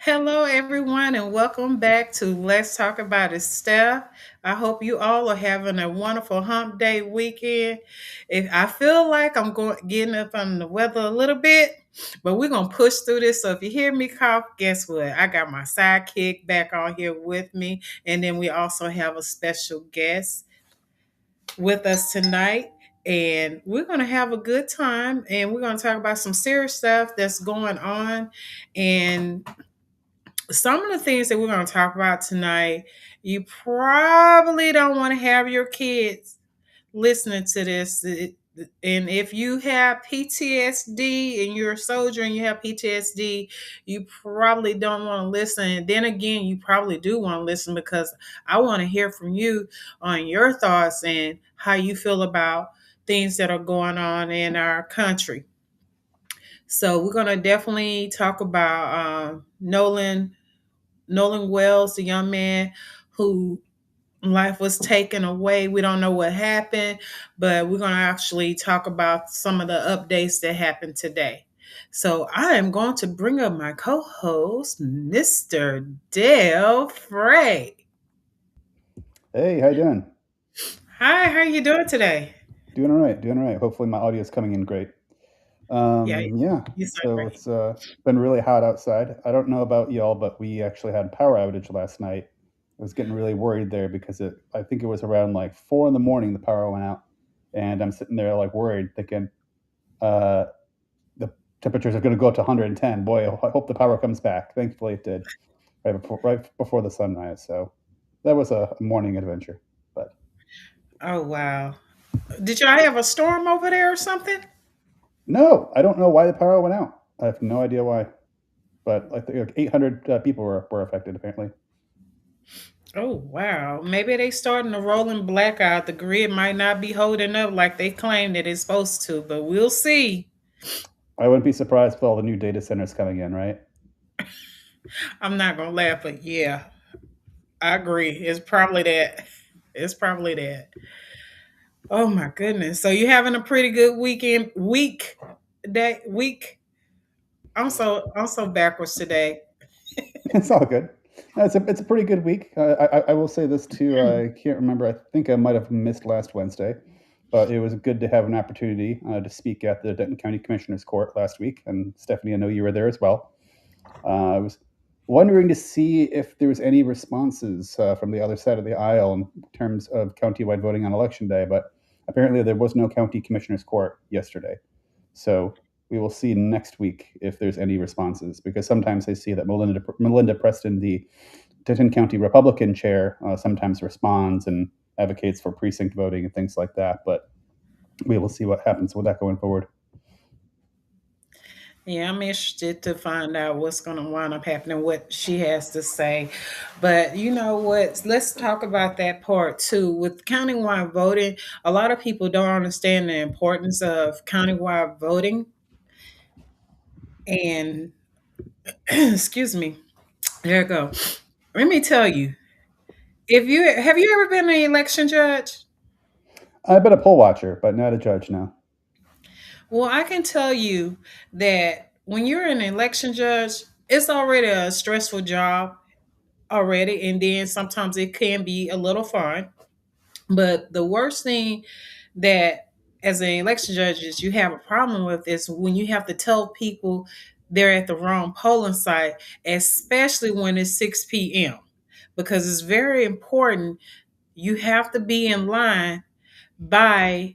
Hello, everyone, and welcome back to Let's Talk About It, Steph. I hope you all are having a wonderful hump day weekend. If I feel like I'm going getting up on the weather a little bit, but we're gonna push through this. So if you hear me cough, guess what? I got my sidekick back on here with me, and then we also have a special guest with us tonight. And we're going to have a good time and we're going to talk about some serious stuff that's going on. And some of the things that we're going to talk about tonight, you probably don't want to have your kids listening to this. And if you have PTSD and you're a soldier and you have PTSD, you probably don't want to listen. And then again, you probably do want to listen because I want to hear from you on your thoughts and how you feel about things that are going on in our country. So we're going to definitely talk about Nolan Wells, the young man who life was taken away. We don't know what happened, but we're going to actually talk about some of the updates that happened today. So I am going to bring up my co-host, Mr. Dale Frey. Hey, how you doing? Hi, how are you doing today? Doing all right, doing all right. Hopefully my audio is coming in great. Yeah, Yeah, you sound so great. it's been really hot outside. I don't know about y'all, but we actually had a power outage last night. I was getting really worried there because I think it was around like 4 in the morning the power went out, and I'm sitting there like worried, thinking uh, the temperatures are going to go up to 110. Boy, I hope the power comes back. Thankfully, it did right before the sunrise. So that was a morning adventure. But Oh, wow. Did y'all have a storm over there or something? no, I don't know why the power went out. I have no idea why. But I think like 800 people were affected apparently. Oh, wow. Maybe they starting a rolling blackout. The grid might not be holding up like they claim that it's supposed to, but we'll see. I wouldn't be surprised with all the new data centers coming in, right? I'm not gonna laugh, but yeah, I agree. It's probably that. It's probably that. Oh my goodness. So you having a pretty good week. I'm so backwards today. It's all good. It's a pretty good week. I will say this too. I can't remember. I think I might have missed last Wednesday, but it was good to have an opportunity to speak at the Denton County Commissioners Court last week. And Stephanie, I know you were there as well. I was wondering to see if there was any responses from the other side of the aisle in terms of countywide voting on election day, but apparently there was no county commissioners court yesterday. So we will see next week if there's any responses, because sometimes I see that Melinda Preston, the Denton County Republican chair, sometimes responds and advocates for precinct voting and things like that. But we will see what happens with that going forward. Yeah, I'm interested to find out what's going to wind up happening, what she has to say. But you know what? Let's talk about that part too. With countywide voting, a lot of people don't understand the importance of countywide voting. And excuse me, there you go. Let me tell you, if you have you ever been an election judge? I've been a poll watcher, but not a judge now. Well, I can tell you that when you're an election judge, it's already a stressful job already, and then sometimes it can be a little fun. But the worst thing that as an election judge is you have a problem with is when you have to tell people they're at the wrong polling site, especially when it's 6 p.m. Because it's very important. You have to be in line by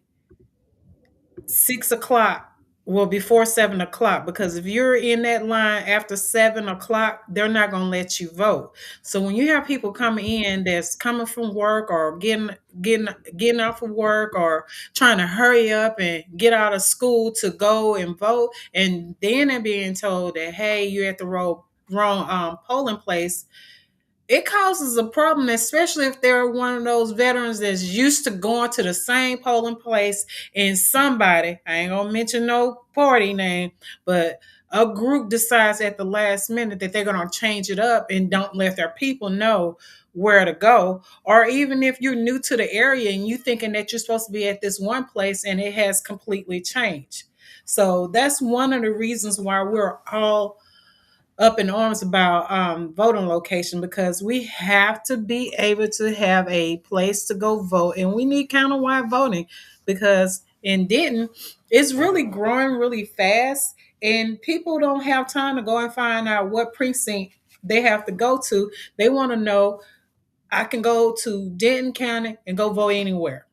6 o'clock, well, before 7 o'clock, because if you're in that line after 7 o'clock, they're not going to let you vote. So when you have people coming in that's coming from work or getting getting off of work or trying to hurry up and get out of school to go and vote, and then they're being told that, hey, you're at the wrong polling place, it causes a problem, especially if they're one of those veterans that's used to going to the same polling place, and somebody, I ain't gonna mention no party name, but a group decides at the last minute that they're gonna change it up and don't let their people know where to go. Or even if you're new to the area and you thinking that you're supposed to be at this one place and it has completely changed. So that's one of the reasons why we're all up in arms about voting location because we have to be able to have a place to go vote, and we need countywide voting because in Denton, it's really growing really fast, and people don't have time to go and find out what precinct they have to go to. They want to know I can go to Denton County and go vote anywhere.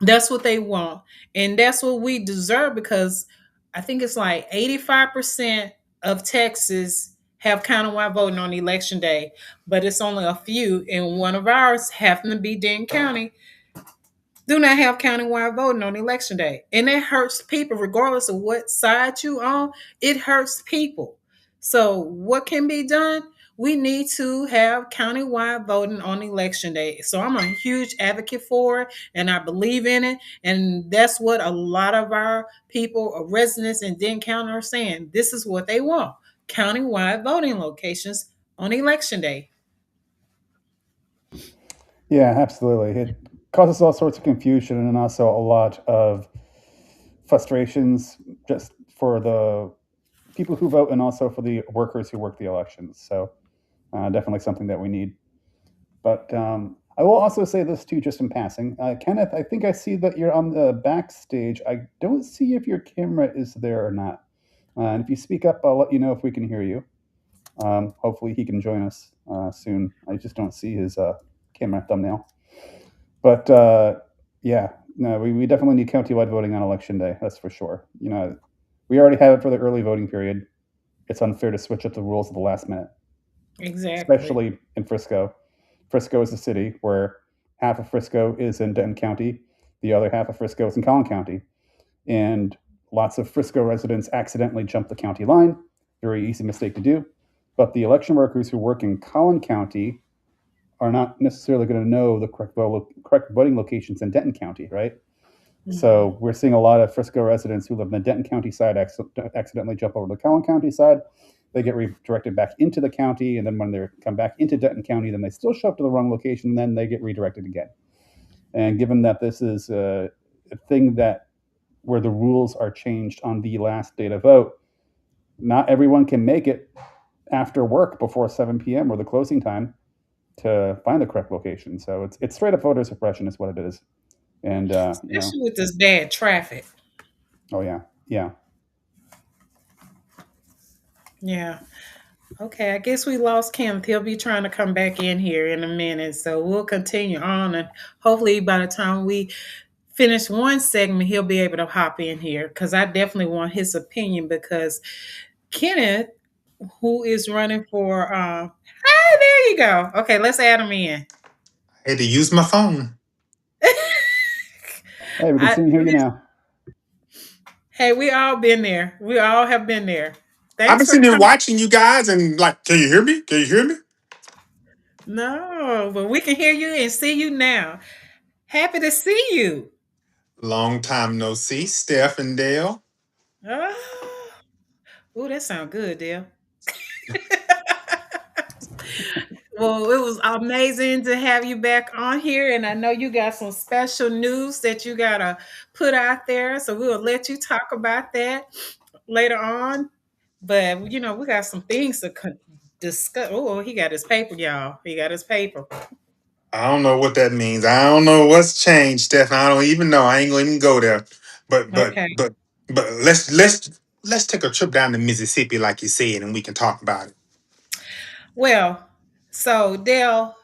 That's what they want. And that's what we deserve because I think it's like 85% of Texas have countywide voting on election day, but it's only a few. And one of ours happen to be Denton County do not have countywide voting on election day. And it hurts people, regardless of what side you on, it hurts people. So, what can be done? We need to have countywide voting on election day. So, I'm a huge advocate for it and I believe in it. And that's what a lot of our people or residents in Denton County are saying. This is what they want countywide voting locations on election day. Yeah, absolutely. It causes all sorts of confusion and also a lot of frustrations just for the people who vote and also for the workers who work the elections. So definitely something that we need. But I will also say this too, just in passing. Kenneth, I think I see that you're on the backstage. I don't see if your camera is there or not. And if you speak up, I'll let you know if we can hear you. Hopefully, he can join us soon. I just don't see his camera thumbnail. But yeah, no, we definitely need countywide voting on election day. That's for sure. We already have it for the early voting period. It's unfair to switch up the rules at the last minute, Exactly. especially in Frisco. Frisco is a city where half of Frisco is in Denton County, the other half of Frisco is in Collin County. And lots of Frisco residents accidentally jump the county line. Very easy mistake to do. But the election workers who work in Collin County are not necessarily going to know the correct voting locations in Denton County, right? Mhm. So we're seeing a lot of Frisco residents who live in the Denton County side accidentally jump over to the Collin County side. They get redirected back into the county, and then when they come back into Denton County, then they still show up to the wrong location, and then they get redirected again. And given that this is a thing that where the rules are changed on the last day to vote, not everyone can make it after work before 7 p.m. or the closing time to find the correct location. So it's straight up voter suppression is what it is. And Especially with this bad traffic. oh yeah, yeah. Yeah. Okay, I guess we lost Kenneth. He'll be trying to come back in here in a minute. So we'll continue on and hopefully by the time we finish one segment, he'll be able to hop in here because I definitely want his opinion because Kenneth, who is running for hey, there you go. Okay, let's add him in. I had to use my phone. Hey, we can see and hear you now. Hey, we all been there. We all have been there. I've Thanks been for sitting here coming. watching you guys and like, can you hear me? Can you hear me? No, but we can hear you and see you now. Happy to see you. Long time no see, Steph and Dale. Oh, ooh, that sounds good, Dale. Well, it was amazing to have you back on here, and I know you got some special news that you gotta put out there. So we'll let you talk about that later on. But we got some things to discuss. Oh, he got his paper, y'all. He got his paper. I don't know what that means. I don't know what's changed, Steph. I don't even know. I ain't gonna even go there. But but Okay. but but let's take a trip down to Mississippi, like you said, and we can talk about it. Well, so Dale,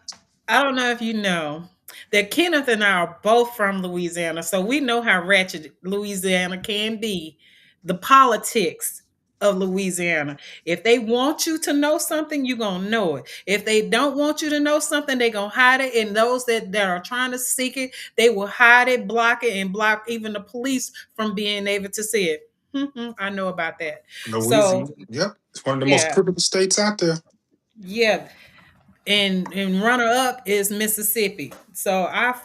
I don't know if you know that Kenneth and I are both from Louisiana, so we know how ratchet Louisiana can be. The politics of Louisiana. If they want you to know something, you're gonna know it. If they don't want you to know something, they're gonna hide it. And those that are trying to seek it, they will hide it, block it, and block even the police from being able to see it. I know about that. So Louisiana. Yep. It's one of the most yeah, privileged states out there. yeah. And runner up is Mississippi. So I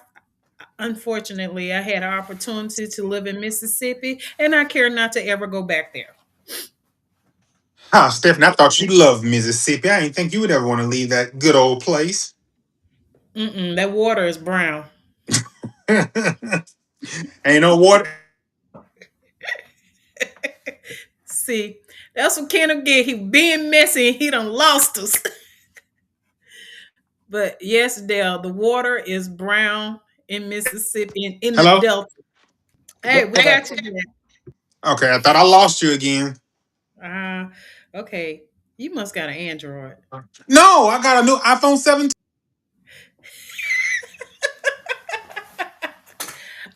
unfortunately I had an opportunity to live in Mississippi and I care not to ever go back there. Ah, Stephanie, I thought you loved Mississippi. I didn't think you would ever want to leave that good old place. That water is brown. Ain't no water. See, That's what Kendall get. He being messy and he done lost us. But yes, Dale, the water is brown in Mississippi and in the Hello? Delta. Hey, we Go back. got you there. Okay, I thought I lost you again. Uh, okay. You must got an Android. No, I got a new iPhone 17.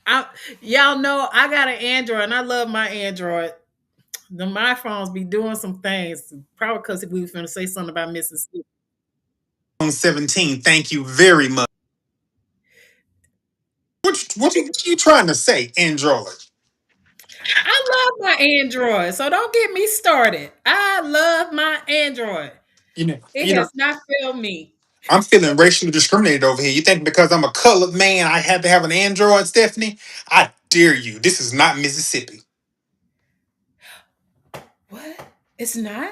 I, y'all know I got an Android and I love my Android. My phones be doing some things. Probably because we was going to say something about Mississippi. 17. Thank you very much. What you trying to say, Android? I love my Android, so don't get me started. I love my Android. You know, It you know, has not failed me. I'm feeling racially discriminated over here. You think because I'm a colored man, I have to have an Android, Stephanie? I dare you. This is not Mississippi. What? It's not?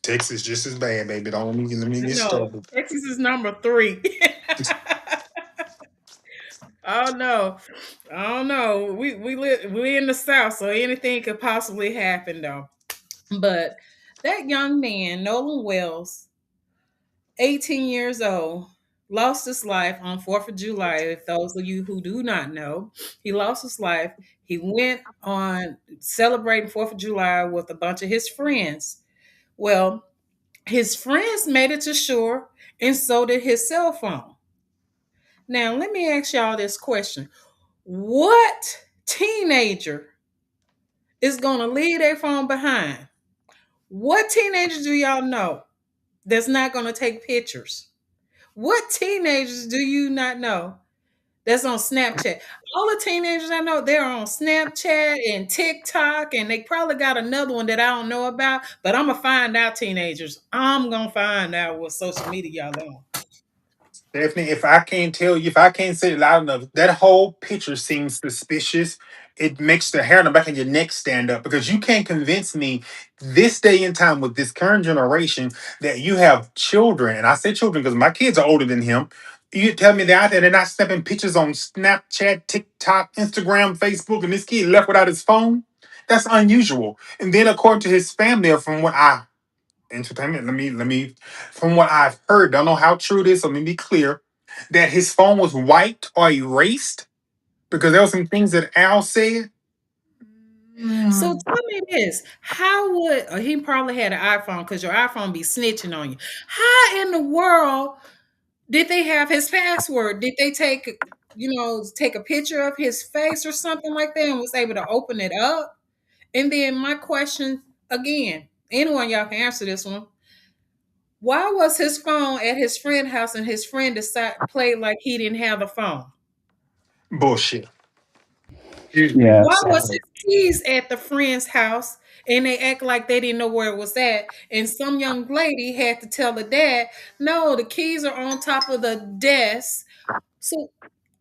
Texas just as bad, baby. Don't let me get No. started. Texas is number 3. Oh no. Oh no. We in the South, so anything could possibly happen though. But that young man, Nolan Wells, 18 years old, lost his life on 4th of July. If those of you who do not know, he lost his life. He went on celebrating 4th of July with a bunch of his friends. Well, his friends made it to shore, and so did his cell phone. Now, let me ask y'all this question. What teenager is going to leave their phone behind? What teenager do y'all know that's not going to take pictures? What teenagers do you not know that's on Snapchat? All the teenagers I know, they're on Snapchat and TikTok, and they probably got another one that I don't know about, but I'm going to find out, teenagers. I'm going to find out what social media y'all on. Stephanie, if I can't tell you, if I can't say it loud enough, that whole picture seems suspicious. It makes the hair on the back of your neck stand up because you can't convince me this day and time with this current generation that you have children. And I say children because my kids are older than him. You tell me they're out there, they're not snapping pictures on Snapchat, TikTok, Instagram, Facebook, and this kid left without his phone. That's unusual. And then according to his family, from what I entertainment. Let me from what I've heard, don't know how true it is, so let me be clear, that his phone was wiped or erased because there were some things that Al said. So tell me this: how would he probably had an iPhone because your iPhone be snitching on you? How in the world did they have his password? Did they take a picture of his face or something like that and was able to open it up? And then my question again, anyone y'all can answer this one. Why was his phone at his friend's house and his friend played like he didn't have the phone? Bullshit. Yeah. Why was his keys at the friend's house and they act like they didn't know where it was at? And some young lady had to tell the dad, no, the keys are on top of the desk. So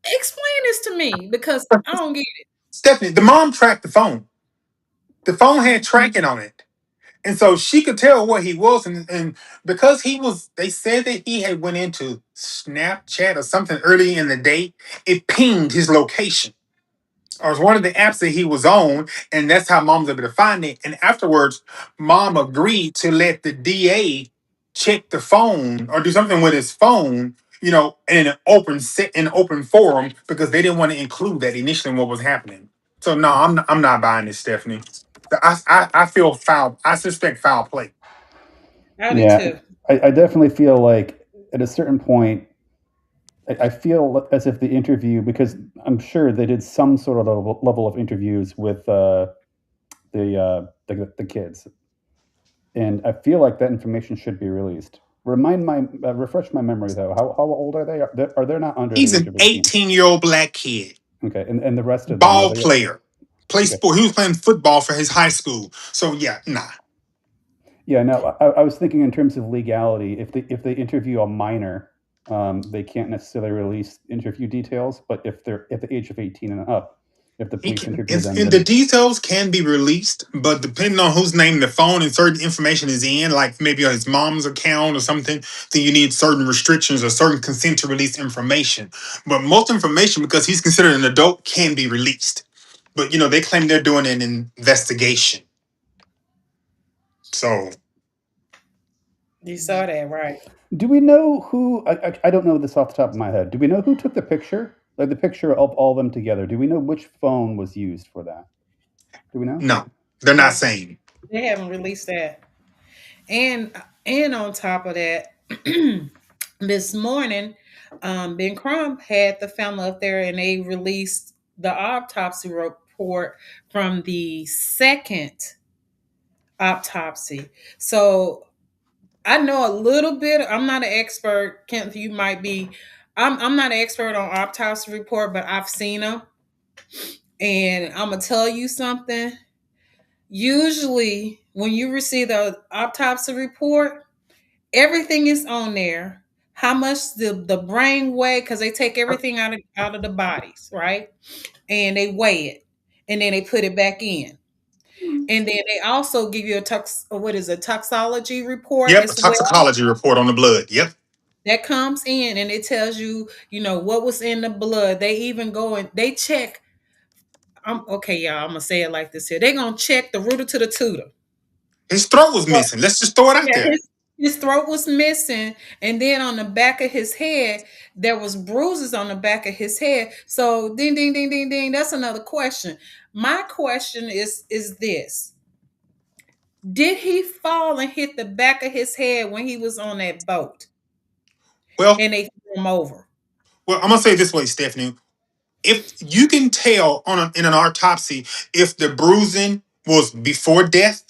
explain this to me because I don't get it. Stephanie, the mom tracked the phone. The phone had tracking on it. And so she could tell where he was, and because they said that he had went into Snapchat or something early in the day, it pinged his location. Or it was one of the apps that he was on, and that's how mom was able to find it. And afterwards, mom agreed to let the DA check the phone or do something with his phone, in an open forum because they didn't want to include that initially in what was happening. So no, I'm not buying this, Stephanie. I feel foul. I suspect foul play. I do Yeah. too. I definitely feel like at a certain point, I feel as if the interview, because I'm sure they did some sort of level of interviews with the kids, and I feel like that information should be released. Refresh my memory though. How old are they? Are they not under He's the age an of 18? 18-year-old black kid, Okay, and the rest of them are ball they? player, play Okay. sport. He was playing football for his high school. So yeah, nah. Yeah, no, I was thinking in terms of legality. If they interview a minor, they can't necessarily release interview details. But if they're at the age of 18 and up, if the He police can, interview them, and the then details can be released, but depending on who's named the phone and certain information is in, like maybe on his mom's account or something, then you need certain restrictions or certain consent to release information. But most information, because he's considered an adult, can be released. But they claim they're doing an investigation. So You saw that, right? Do we know who? I don't know this off the top of my head. Do we know who took the picture? Like the picture of all of them together. Do we know which phone was used for that? Do we know? no, they're not No, saying. they haven't released that. And on top of that, this morning, Ben Crump had the family up there, and they released the autopsy report from the second autopsy. So I know a little bit. I'm not an expert. Kent, you might be. I'm not an expert on autopsy report, but I've seen them, and I'm gonna tell you something. Usually, when you receive the autopsy report, everything is on there. How much the brain weigh, because they take everything out of the bodies, right? And they weigh it, and then they put it back in. And then they also give you a what is a toxology report Yep, a as well. toxicology report on the blood. Yep. That comes in and it tells you, what was in the blood. They even go and they check. I'm okay, y'all. I'm gonna say it like this here. They're gonna check the rooter to the tutor. His throat was So, missing. Let's just throw it out yeah, there. his throat was missing, and then on the back of his head, there was bruises on the back of his head. So ding ding ding ding ding. That's another question. My question is this: did he fall and hit the back of his head when he was on that boat Well, and they threw him over? I'm gonna say it this way, Stephanie. If you can tell in an autopsy if the bruising was before death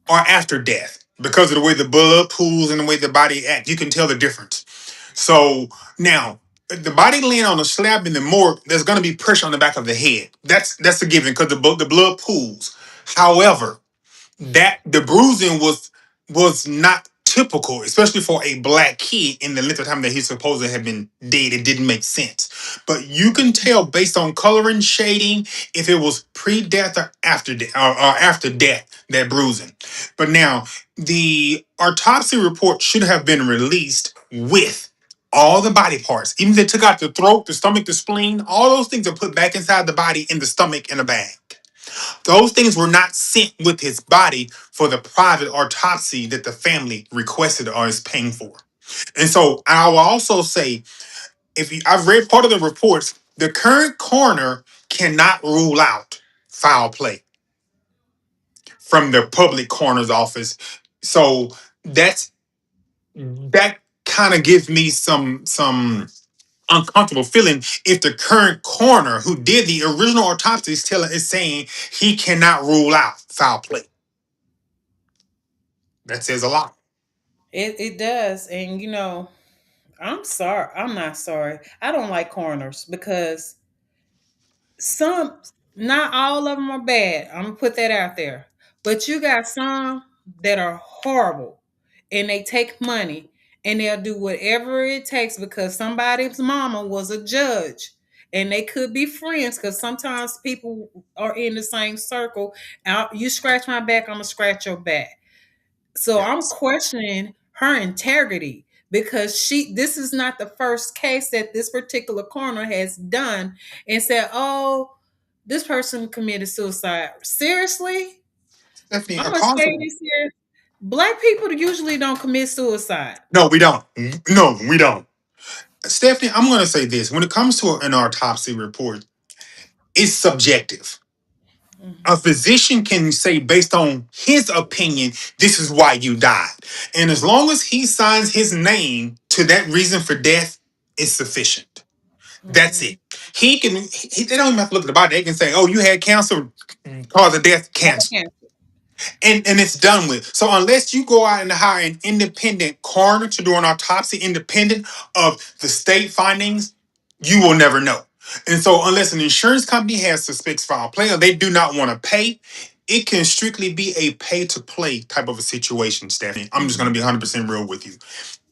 or after death, because of the way the blood pools and the way the body acts, you can tell the difference. So now, if the body laying on a slab in the morgue, there's going to be pressure on the back of the head. That's a given because the blood pools. However, that the bruising was not typical, especially for a black kid in the length of time that he's supposed to have been dead. It didn't make sense. But you can tell based on color and shading if it was pre-death or after death, or after death, that bruising. But now the autopsy report should have been released with all the body parts. Even if they took out the throat, the stomach, the spleen, all those things are put back inside the body in the stomach in a bag. Those things were not sent with his body for the private autopsy that the family requested or is paying for. And so I will also say, I've read part of the reports, the current coroner cannot rule out foul play from the public coroner's office. So that kind of gives me some uncomfortable feeling if the current coroner who did the original autopsy is saying he cannot rule out foul play. That says a lot. It does, and I'm sorry. I'm not sorry. I don't like coroners because some, not all of them are bad. I'm gonna put that out there. But you got some that are horrible and they take money and they'll do whatever it takes because somebody's mama was a judge and they could be friends because sometimes people are in the same circle. You scratch my back, I'm gonna scratch your back. So I'm Yes. questioning her integrity because this is not the first case that this particular coroner has done and said, "Oh, this person committed suicide." Seriously? Stephanie, I'm a gonna say cause. this here. Black people usually don't commit suicide. No, we don't. No, we don't. Stephanie, I'm going to say this. When it comes to an autopsy report, it's subjective. A Mhm. physician can say, based on his opinion, this is why you died. And as long as he signs his name to that reason for death, it's sufficient. That's Mhm. it. They don't even have to look at the body. They can say, oh, you had cancer, cause of death, cancer. Okay. And it's done with. So unless you go out and hire an independent coroner to do an autopsy independent of the state findings, you will never know. And so unless an insurance company has suspects foul play or they do not want to pay, it can strictly be a pay to play type of a situation, Stephanie. I'm just going to be 100% real with you.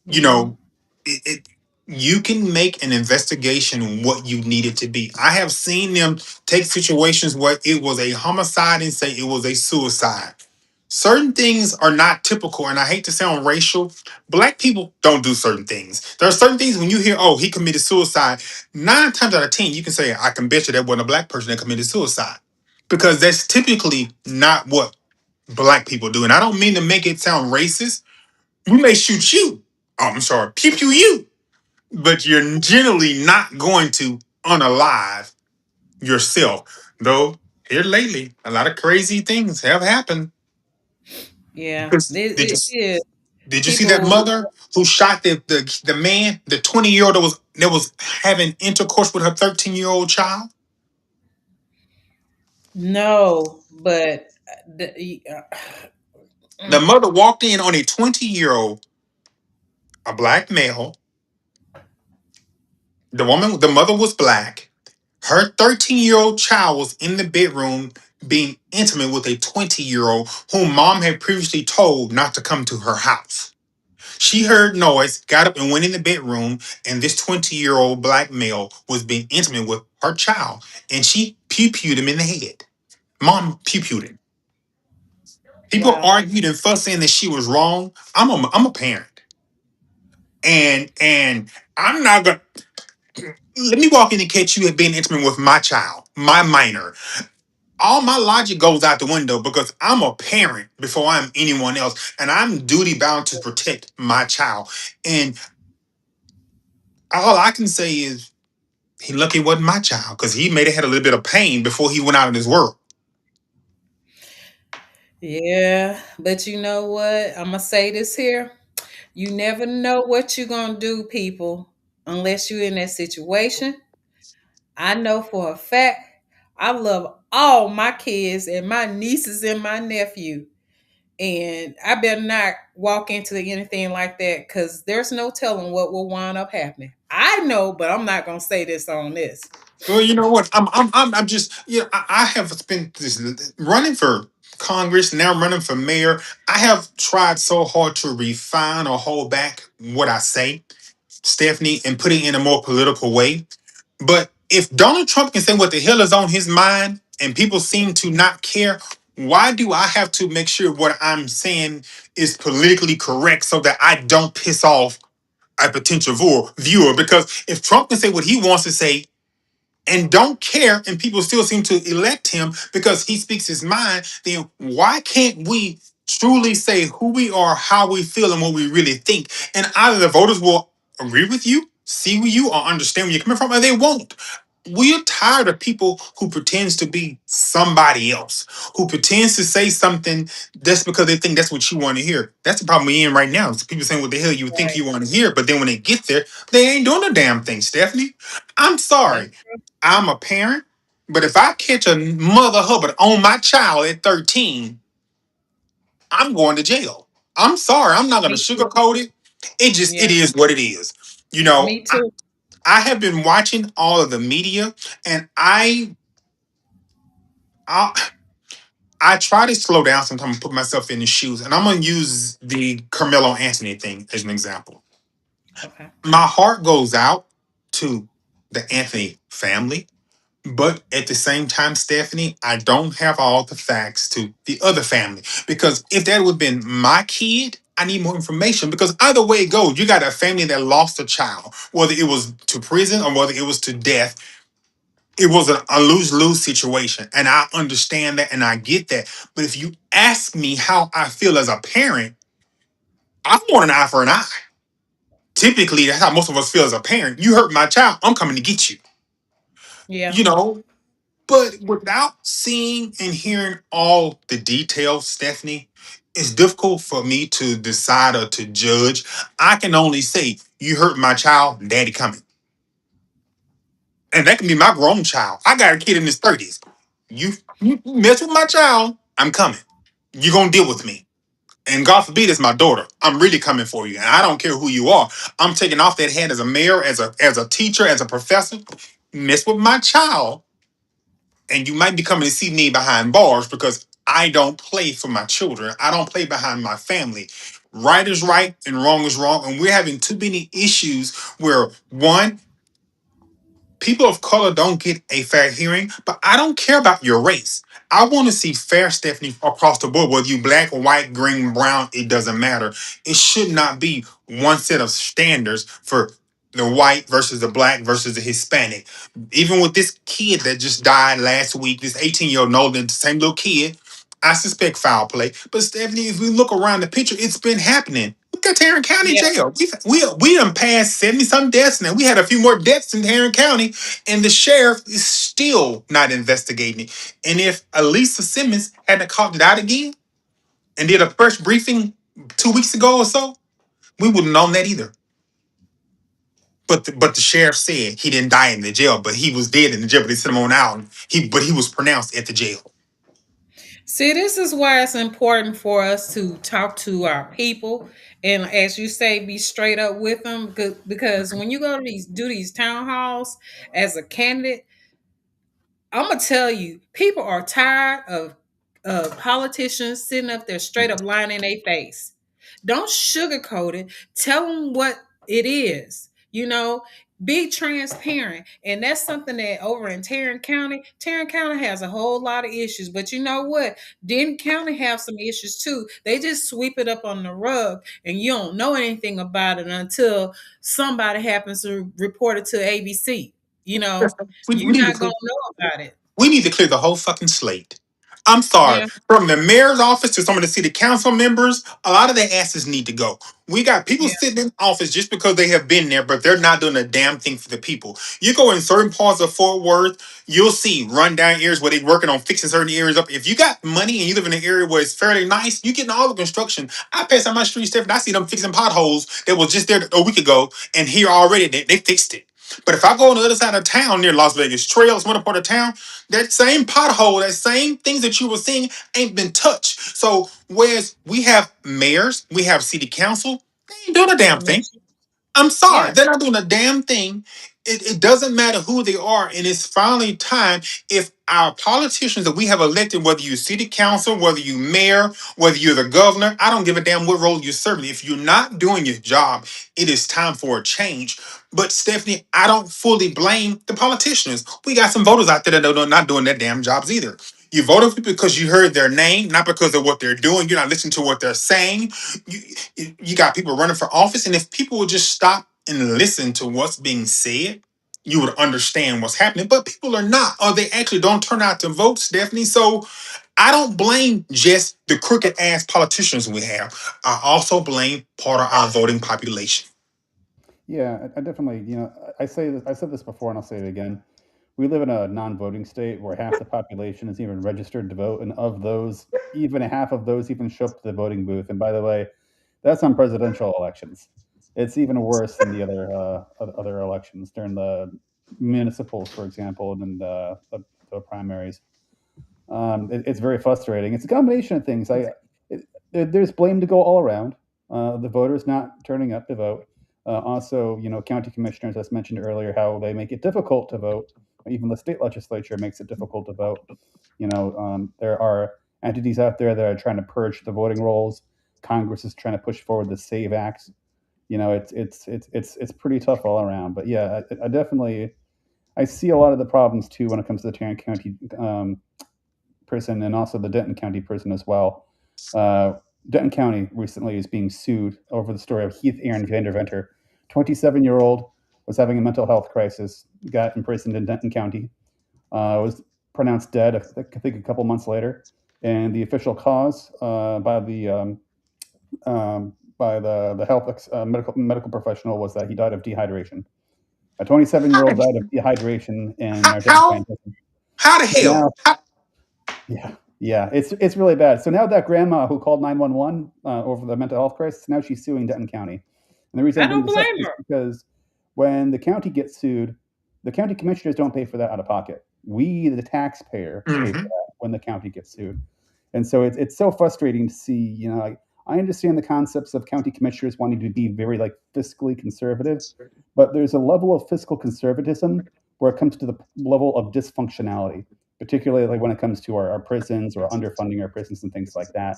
You Mhm. know, it you can make an investigation what you need it to be. I have seen them take situations where it was a homicide and say it was a suicide. Certain things are not typical, and I hate to sound racial. Black people don't do certain things. There are certain things when you hear, oh, he committed suicide, 9 times out of 10, you can say, I can bet you that wasn't a black person that committed suicide. Because that's typically not what black people do. And I don't mean to make it sound racist. We may shoot you. Oh, I'm sorry, pew pew you. But you're generally not going to unalive yourself. Though here lately, a lot of crazy things have happened. Yeah, Because did you it is. did you see that People, mother who shot the man, the 20-year-old that was having intercourse with her 13-year-old child? no, but The mm, mother walked in on a 20-year-old, a black male. The mother was black. Her 13-year-old child was in the bedroom being intimate with a 20-year-old whom mom had previously told not to come to her house. She heard noise, got up and went in the bedroom, and this 20-year-old black male was being intimate with her child, and she pew-pewed him in the head. Mom pew-pewed him. People wow. argued and fussed saying that she was wrong. I'm a parent. And I'm not gonna let me walk in and catch you being intimate with my child, my minor. All my logic goes out the window because I'm a parent before I'm anyone else, and I'm duty bound to protect my child. And all I can say is he lucky it wasn't my child because he may have had a little bit of pain before he went out in this world. Yeah, but you know what? I'm gonna say this here. You never know what you're gonna do, people, unless you're in that situation. I know for a fact I love all my kids and my nieces and my nephew. And I better not walk into anything like that because there's no telling what will wind up happening. I know, but I'm not gonna say this on this. Well, you know what? I'm just I have spent this running for Congress, now I'm running for mayor. I have tried so hard to refine or hold back what I say, Stephanie, and put it in a more political way. But if Donald Trump can say what the hell is on his mind and people seem to not care, why do I have to make sure what I'm saying is politically correct so that I don't piss off a potential viewer? Because if Trump can say what he wants to say and don't care, and people still seem to elect him because he speaks his mind, then why can't we truly say who we are, how we feel, and what we really think? And either the voters will agree with you, see with you, or understand where you're coming from, or they won't. We're tired of people who pretends to be somebody else, who pretends to say something just because they think that's what you want to hear. That's the problem we're in right now. It's people saying what the hell you think Right. you want to hear, but then when they get there, they ain't doing a damn thing, Stephanie. I'm That's sorry. I'm a parent, but if I catch a mother hubbard on my child at 13, I'm going to jail. I'm sorry. I'm not going to me too. sugarcoat it. It Yeah, is what it is. You know, me too. I have been watching all of the media, and I I try to slow down sometimes and put myself in the shoes. And I'm going to use the Carmelo Anthony thing as an example. Okay. My heart goes out to the Anthony family. But at the same time, Stephanie, I don't have all the facts to the other family. Because if that would have been my kid, I need more information. Because either way it goes, you got a family that lost a child, whether it was to prison or whether it was to death. It was a lose-lose situation. And I understand that and I get that. But if you ask me how I feel as a parent, I want an eye for an eye. Typically, that's how most of us feel as a parent. You hurt my child, I'm coming to get you. Yeah. You know, but without seeing and hearing all the details, Stephanie, it's difficult for me to decide or to judge. I can only say, you hurt my child, daddy coming. And that can be my grown child. I got a kid in his 30s. You mess with my child, I'm coming. You're going to deal with me. And God forbid it's my daughter. I'm really coming for you. And I don't care who you are. I'm taking off that hat as a mayor, as a teacher, as a professor. Mess with my child, and you might be coming to see me behind bars because I don't play for my children. I don't play behind my family. Right is right and wrong is wrong. And we're having too many issues where one, people of color don't get a fair hearing, but I don't care about your race. I want to see fair, Stephanie, across the board, whether you black, white, green, brown, it doesn't matter. It should not be one set of standards for the white versus the black versus the Hispanic. Even with this kid that just died last week, this 18-year-old, no, the same little kid, I suspect foul play. But Stephanie, if we look around the picture, it's been happening. Look at Tarrant County Yeah. Jail. We done passed 70 some deaths now. We had a few more deaths in Tarrant County, and the sheriff is still not investigating it. And if Elisa Simmons hadn't called it out again and did a fresh briefing 2 weeks ago or so, we wouldn't known that either. But the sheriff said he didn't die in the jail, but he was dead in the jail. But they sent him on out. He was pronounced at the jail. See, this is why it's important for us to talk to our people and, as you say, be straight up with them. Because when you go to these town halls as a candidate, I'm gonna tell you, people are tired of politicians sitting up there straight up lying in their face. Don't sugarcoat it. Tell them what it is. Be transparent. And that's something that over in Tarrant County has a whole lot of issues. But you know what? Denton County have some issues too. They just sweep it up on the rug and you don't know anything about it until somebody happens to report it to ABC. You know, We you're need to not clear, gonna know about it. we need to clear the whole fucking slate. I'm sorry. Yeah, From the mayor's office to some of the city council members, a lot of their asses need to go. We got people yeah, sitting in office just because they have been there, but they're not doing a damn thing for the people. You go in certain parts of Fort Worth, you'll see rundown areas where they're working on fixing certain areas up. If you got money and you live in an area where it's fairly nice, you getting all the construction. I pass on my street, Steph, and I see them fixing potholes that was just there a week ago, and here already they fixed it. But if I go on the other side of town near Las Vegas Trail, some other part of town, that same pothole, that same things that you were seeing ain't been touched. So whereas we have mayors, we have city council, they ain't doing a damn thing. yes, I'm sorry, yeah. they're not doing a damn thing. It doesn't matter who they are, and it's finally time if our politicians that we have elected, whether you're city council, whether you mayor, whether you're the governor, I don't give a damn what role you're serving. If you're not doing your job, it is time for a change. But Stephanie, I don't fully blame the politicians. We got some voters out there that are not doing their damn jobs either. You voted for people because you heard their name, not because of what they're doing. You're not listening to what they're saying. You got people running for office, and if people would just stop and listen to what's being said, you would understand what's happening. But people are not, or they actually don't turn out to vote, Stephanie. So I don't blame just the crooked ass politicians we have. I also blame part of our voting population. Yeah, I definitely, I say this, I said this before and I'll say it again. We live in a non-voting state where half the population is even registered to vote, and of those, even half of those even show up to the voting booth. And by the way, that's on presidential elections. It's even worse than the other elections during the municipals, for example, and the primaries. It's very frustrating. It's a combination of things. There's blame to go all around. The voters not turning up to vote. Also, county commissioners, as mentioned earlier, how they make it difficult to vote. Even the state legislature makes it difficult to vote. There are entities out there that are trying to purge the voting rolls. Congress is trying to push forward the Save Act. It's pretty tough all around. But yeah, I definitely I see a lot of the problems too when it comes to the Tarrant County prison and also the Denton County prison as well. Uh, Denton County recently is being sued over the story of Heath Aaron Vanderventer. 27-year-old was having a mental health crisis, got imprisoned in Denton County, was pronounced dead, I think a couple months later. And the official cause by the health medical professional was that he died of dehydration. A 27-year-old died of dehydration in How our Denton how, County prison. how the So hell? now, yeah, it's really bad. So now that grandma who called 911 over the mental health crisis, now she's suing Denton County. And the reason I I bring don't this up blame is her. because when the county gets sued, the county commissioners don't pay for that out of pocket. We, the taxpayer, pay for Mhm. that when the county gets sued. And so it's so frustrating to see. Like, I understand the concepts of county commissioners wanting to be very like fiscally conservative, but there's a level of fiscal conservatism where it comes to the level of dysfunctionality, particularly like when it comes to our prisons or underfunding our prisons and things like that.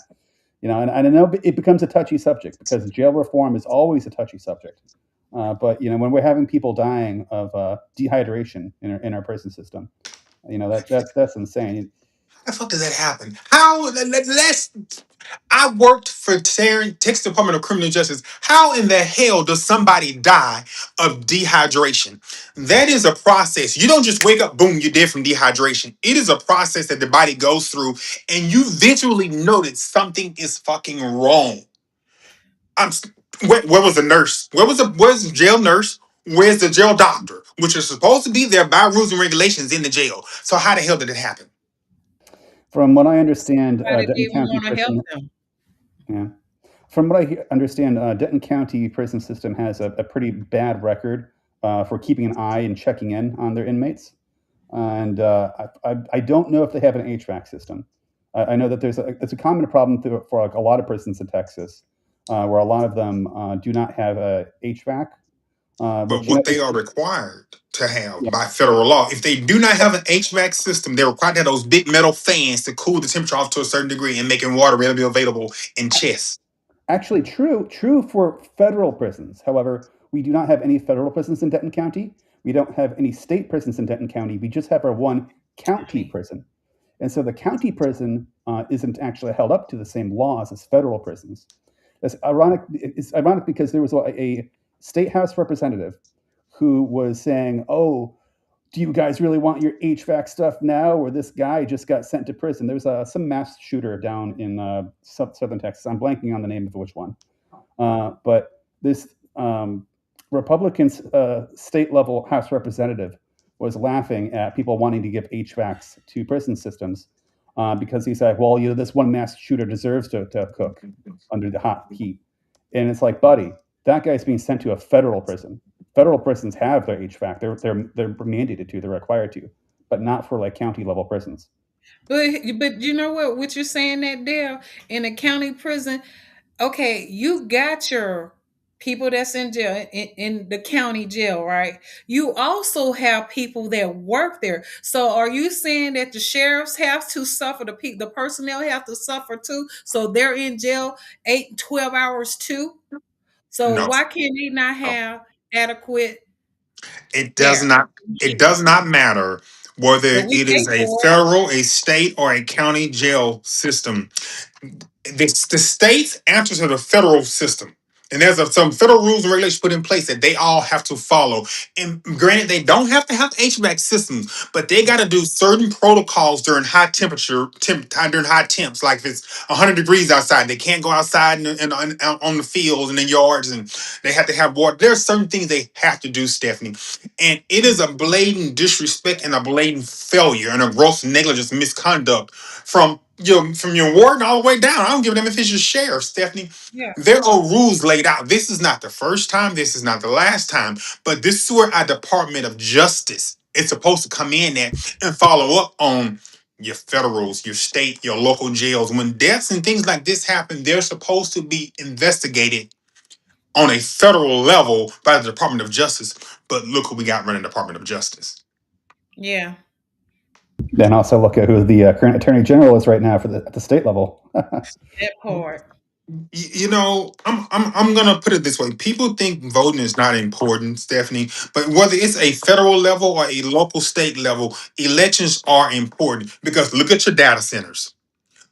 And I know it becomes a touchy subject because jail reform is always a touchy subject. But when we're having people dying of dehydration in our prison system, that's insane. How the fuck does that happen? How? Let's. I worked for Texas Department of Criminal Justice. How in the hell does somebody die of dehydration? That is a process. You don't just wake up, boom, you're dead from dehydration. It is a process that the body goes through, and you visually know that something is fucking wrong. I'm where was the nurse? Where's the jail nurse? Where's the jail doctor? Which is supposed to be there by rules and regulations in the jail. So how the hell did it happen? From what I understand, Why did they Denton even County want to help Prison. them? Yeah. From what I understand, Denton County prison system has a pretty bad record for keeping an eye and checking in on their inmates. And I don't know if they have an HVAC system. I know that it's a common problem for like a lot of prisons in Texas, where a lot of them do not have a HVAC. But Which what they are required to have by federal law, if they do not have an HVAC system, they're required to have those big metal fans to cool the temperature off to a certain degree and making water readily available in chests. actually true for federal prisons. However, we do not have any federal prisons in Denton County. We don't have any state prisons in Denton County. We just have our one county prison. And so the county prison isn't actually held up to the same laws as federal prisons. It's ironic. It's ironic because there was a state house representative who was saying, "Oh, do you guys really want your HVAC stuff now?" Or this guy just got sent to prison. There was some mass shooter down in southern Texas. I'm blanking on the name of which one. But this Republican state level House representative was laughing at people wanting to give HVACs to prison systems because he said, well, this one mass shooter deserves to cook under the hot heat. And it's like, buddy, that guy's being sent to a federal prison. Federal prisons have their HVAC. They're mandated to. They're required to, but not for like county level prisons. But you know what? What you're saying that there in a county prison, okay, you got your people that's in jail in the county jail, right? You also have people that work there. So are you saying that the sheriffs have to suffer, the personnel have to suffer too? So they're in jail 8 and 12 hours too? So No, why can't they not no. have adequate It does air not. and It heating? does not matter whether But we it pay is a for it. federal, a state, or a county jail system. The states answer to the federal system. And there's some federal rules and regulations put in place that they all have to follow. And granted, they don't have to have HVAC systems, but they got to do certain protocols during high temperature, during high temps. Like if it's 100 degrees outside, they can't go outside and on the fields and in yards, and they have to have water. There are certain things they have to do, Stephanie. And it is a blatant disrespect and a blatant failure and a gross negligence misconduct from your warden all the way down. I don't give a damn if it's your sheriff, Stephanie. Yeah. There are rules laid out. This is not the first time. This is not the last time. But this is where our Department of Justice is supposed to come in there and follow up on your federals, your state, your local jails. When deaths and things like this happen, they're supposed to be investigated on a federal level by the Department of Justice. But look who we got running the Department of Justice. Yeah. Then also look at who the current attorney general is right now at the state level. That part. I'm gonna put it this way. People think voting is not important, Stephanie, but whether it's a federal level or a local state level, elections are important because look at your data centers.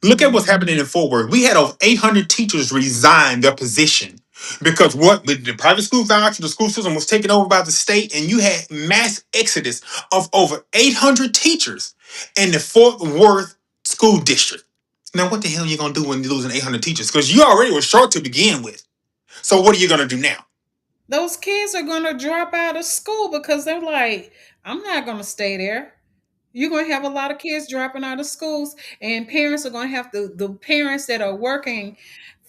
Look at what's happening in Fort Worth. We had over 800 teachers resign their position because what with the private school voucher, the school system was taken over by the state, and you had mass exodus of over 800 teachers in the Fort Worth school district. Now, what the hell are you gonna do when you're losing 800 teachers? Because you already were short to begin with. So, what are you gonna do now? Those kids are going to drop out of school because they're like, I'm not going to stay there. You're going to have a lot of kids dropping out of schools, and parents are going to have the parents that are working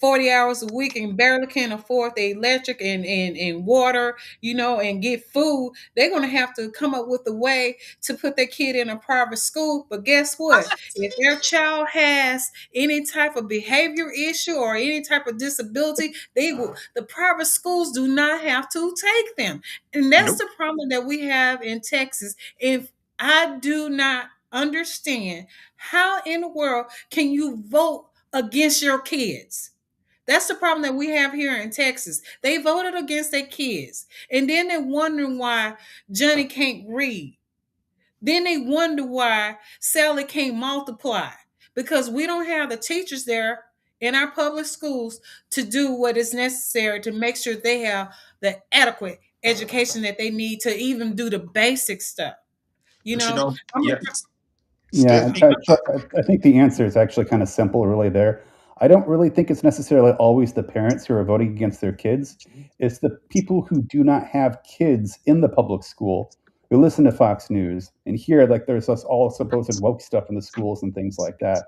40 hours a week and barely can afford the electric and water, and get food. They're going to have to come up with a way to put their kid in a private school. But guess what? If their child has any type of behavior issue or any type of disability, the private schools do not have to take them. And that's Nope. the problem that we have in Texas. If I do not understand how in the world can you vote against your kids. That's the problem that we have here in Texas. They voted against their kids. And then they're wondering why Johnny can't read. Then they wonder why Sally can't multiply. Because we don't have the teachers there in our public schools to do what is necessary to make sure they have the adequate education that they need to even do the basic stuff. You But you know, know, I'm a, yeah, Yeah, Stephanie. I think the answer is actually kind of simple, really. There, I don't really think it's necessarily always the parents who are voting against their kids. It's the people who do not have kids in the public school who listen to Fox News and hear like there's us all supposed woke stuff in the schools and things like that.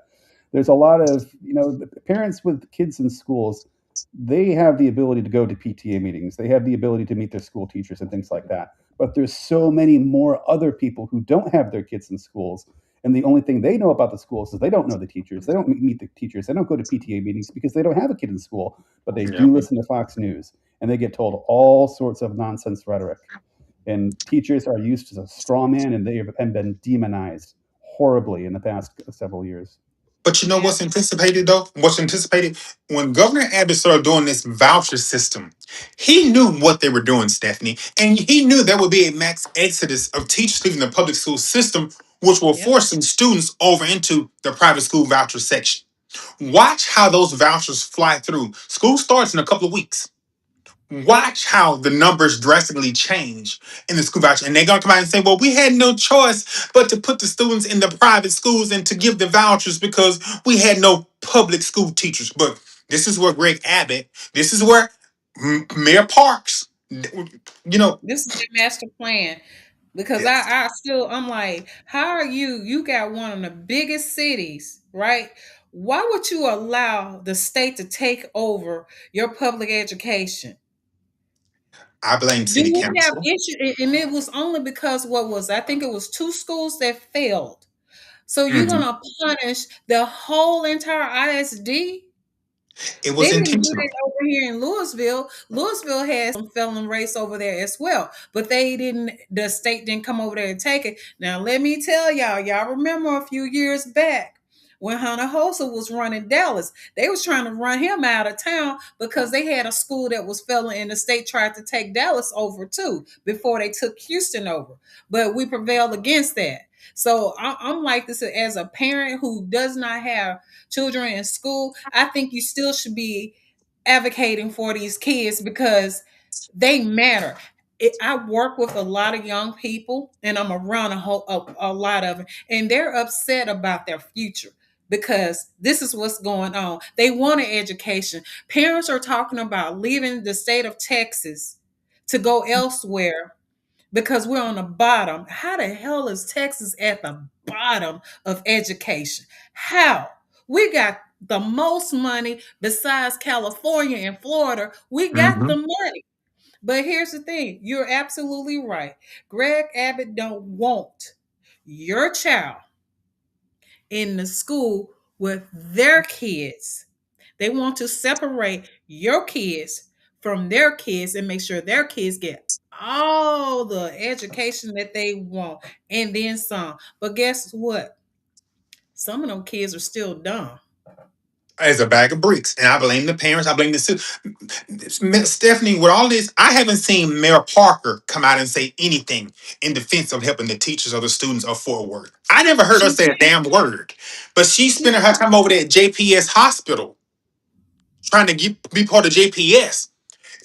There's a lot of the parents with kids in schools. They have the ability to go to PTA meetings. They have the ability to meet their school teachers and things like that. But there's so many more other people who don't have their kids in schools, and the only thing they know about the schools is they don't know the teachers. They don't meet the teachers. They don't go to PTA meetings because they don't have a kid in school, but they Yeah. do listen to Fox News and they get told all sorts of nonsense rhetoric. And teachers are used as a straw man and they have been demonized horribly in the past several years. But you know yeah, what's anticipated though? What's anticipated when Governor Abbott started doing this voucher system, he knew what they were doing, Stephanie, and he knew there would be a mass exodus of teachers leaving the public school system, which will yep. force some students over into the private school voucher section. Watch how those vouchers fly through. School starts in a couple of weeks. Watch how the numbers drastically change in the school voucher. And they're going to come out and say, well, we had no choice but to put the students in the private schools and to give the vouchers because we had no public school teachers. But this is where Greg Abbott, this is where Mayor Parks, you know, This is their master plan. Because yes, I'm like, how are you got one of the biggest cities, right? Why would you allow the state to take over your public education? I blame Do city we have council. issue? And it was only because what was I think it was two schools that failed. So you're Mhm. gonna punish the whole entire ISD? It was They didn't do intentional. that over here in Louisville. Louisville has some felon race over there as well, but they didn't. The state didn't come over there and take it. Now let me tell y'all. Y'all remember a few years back when Hunter Hosa was running Dallas? They was trying to run him out of town because they had a school that was felon, and the state tried to take Dallas over too before they took Houston over. But we prevailed against that. So I'm like this as a parent who does not have children in school. I think you still should be advocating for these kids because they matter. I work with a lot of young people, and I'm around a lot of them, and they're upset about their future because this is what's going on. They want an education. Parents are talking about leaving the state of Texas to go elsewhere because we're on the bottom. How the hell is Texas at the bottom of education? How? We got the most money besides California and Florida. We got the Mhm. money. But here's the thing, you're absolutely right. Greg Abbott don't want your child in the school with their kids. They want to separate your kids from their kids and make sure their kids get all the education that they want and then some. But guess what? Some of them kids are still dumb. As a bag of bricks. And I blame the parents. I blame the Stephanie, with all this, I haven't seen Mayor Parker come out and say anything in defense of helping the teachers or the students of Fort Worth. I never heard her She say a damn word. But she's she spending her time over there at JPS Hospital trying to be part of JPS.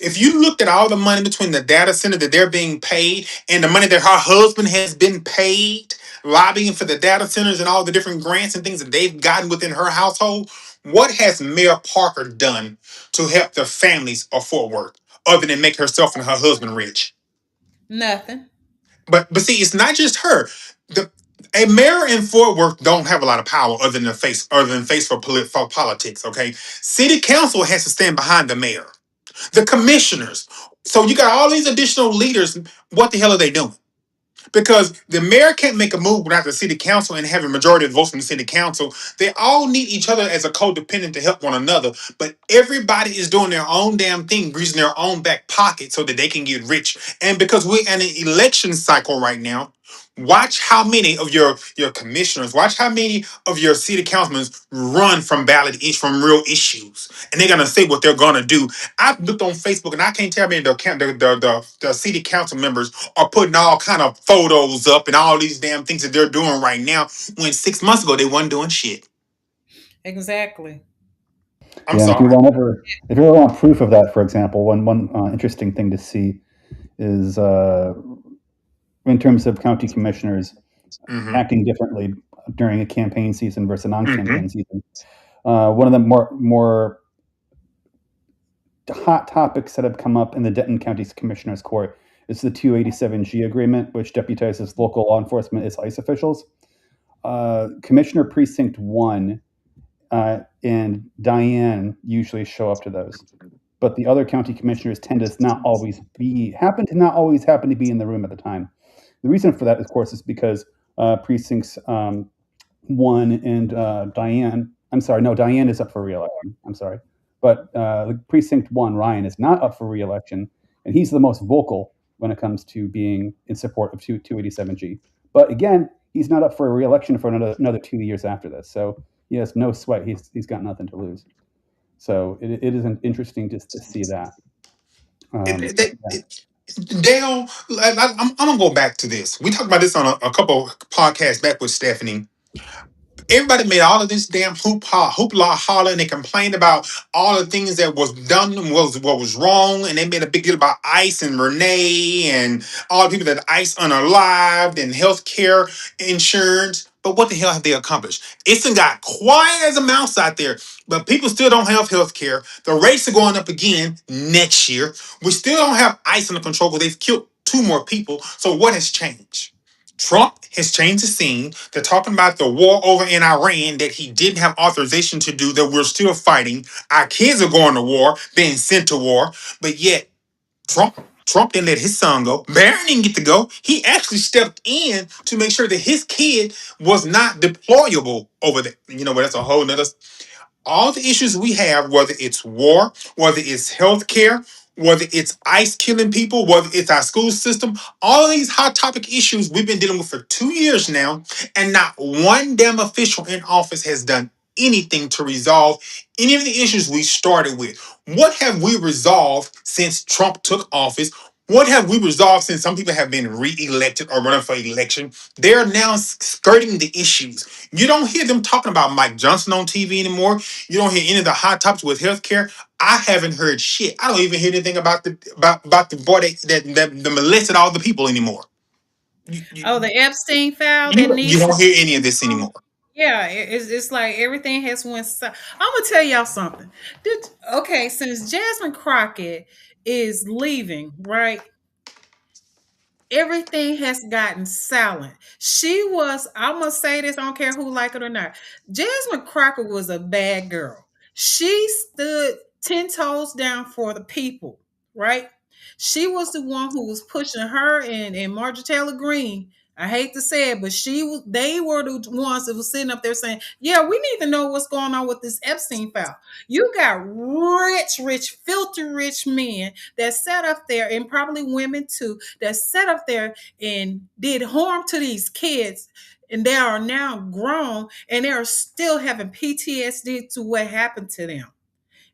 If you looked at all the money between the data center that they're being paid and the money that her husband has been paid lobbying for the data centers and all the different grants and things that they've gotten within her household, what has Mayor Parker done to help the families of Fort Worth other than make herself and her husband rich? nothing. But see, it's not just her. The A mayor in Fort Worth don't have a lot of power other than face for politics. Okay, city council has to stand behind the mayor, the commissioners. So you got all these additional leaders. What the hell are they doing? Because the mayor can't make a move without the city council and having a majority of the votes from the city council. They all need each other as a codependent to help one another. But everybody is doing their own damn thing, greasing their own back pocket so that they can get rich. And because we're in an election cycle right now, watch how many of your commissioners, watch how many of your city councilmen run from from real issues, and they're gonna say what they're gonna do. I've looked on Facebook and I can't tell me the city council members are putting all kind of photos up and all these damn things that they're doing right now when 6 months ago they wasn't doing shit. Exactly. I'm Yeah, and sorry. if you ever want proof of that, for example, one interesting thing to see is in terms of county commissioners Mm-hmm. acting differently during a campaign season versus a Mm-hmm. non-campaign season. One of the more hot topics that have come up in the Denton County Commissioners Court is the 287G agreement, which deputizes local law enforcement as ICE officials. Commissioner Precinct 1 and Diane usually show up to those, but the other county commissioners tend to not always happen to be in the room at the time. The reason for that, of course, is because precincts 1 and Diane. I'm sorry, no, Diane is up for reelection. I'm sorry, but precinct 1, Ryan, is not up for reelection, and he's the most vocal when it comes to being in support of 287G. But again, he's not up for reelection for another 2 years after this. So he has no sweat. He's got nothing to lose. So it is interesting just to see that. Yeah. Dale, I'm gonna go back to this. We talked about this on a couple podcasts back with Stephanie. Everybody made all of this damn hoopla holler, and they complained about all the things that was done and was what was wrong, and they made a big deal about ICE and Renee and all the people that ICE unalived and healthcare insurance. But what the hell have they accomplished? It's done got quiet as a mouse out there, but people still don't have health care. The rates are going up again next year. We still don't have ICE under control because they've killed 2 more people. So what has changed? Trump has changed the scene. They're talking about the war over in Iran that he didn't have authorization to do, that we're still fighting. Our kids are going to war, being sent to war, but yet Trump didn't let his son go. Barron didn't get to go. He actually stepped in to make sure that his kid was not deployable over there. You know, but that's a whole nother. All the issues we have, whether it's war, whether it's healthcare, whether it's ICE killing people, whether it's our school system, all of these hot topic issues we've been dealing with for 2 years now, and not one damn official in office has done anything to resolve any of the issues we started with. What have we resolved since Trump took office? What have we resolved since some people have been re-elected or running for election? They're now skirting the issues. You don't hear them talking about Mike Johnson on TV anymore. You don't hear any of the hot topics with healthcare. I haven't heard shit. I don't even hear anything about the boy that molested all the people anymore. Oh, the Epstein file that You needs to don't be. hear any of this anymore. Yeah, it's like everything has went. I'm gonna tell y'all something. Okay, since Jasmine Crockett is leaving, right? Everything has gotten silent. She was, I'm gonna say this, I don't care who like it or not. Jasmine Crockett was a bad girl. She stood 10 toes down for the people, right? She was the one who was pushing her and Marjorie Taylor Greene. I hate to say it, but they were the ones that was sitting up there saying, yeah, we need to know what's going on with this Epstein file. You got rich, filthy rich men that sat up there, and probably women too, that sat up there and did harm to these kids. And they are now grown and they are still having PTSD to what happened to them.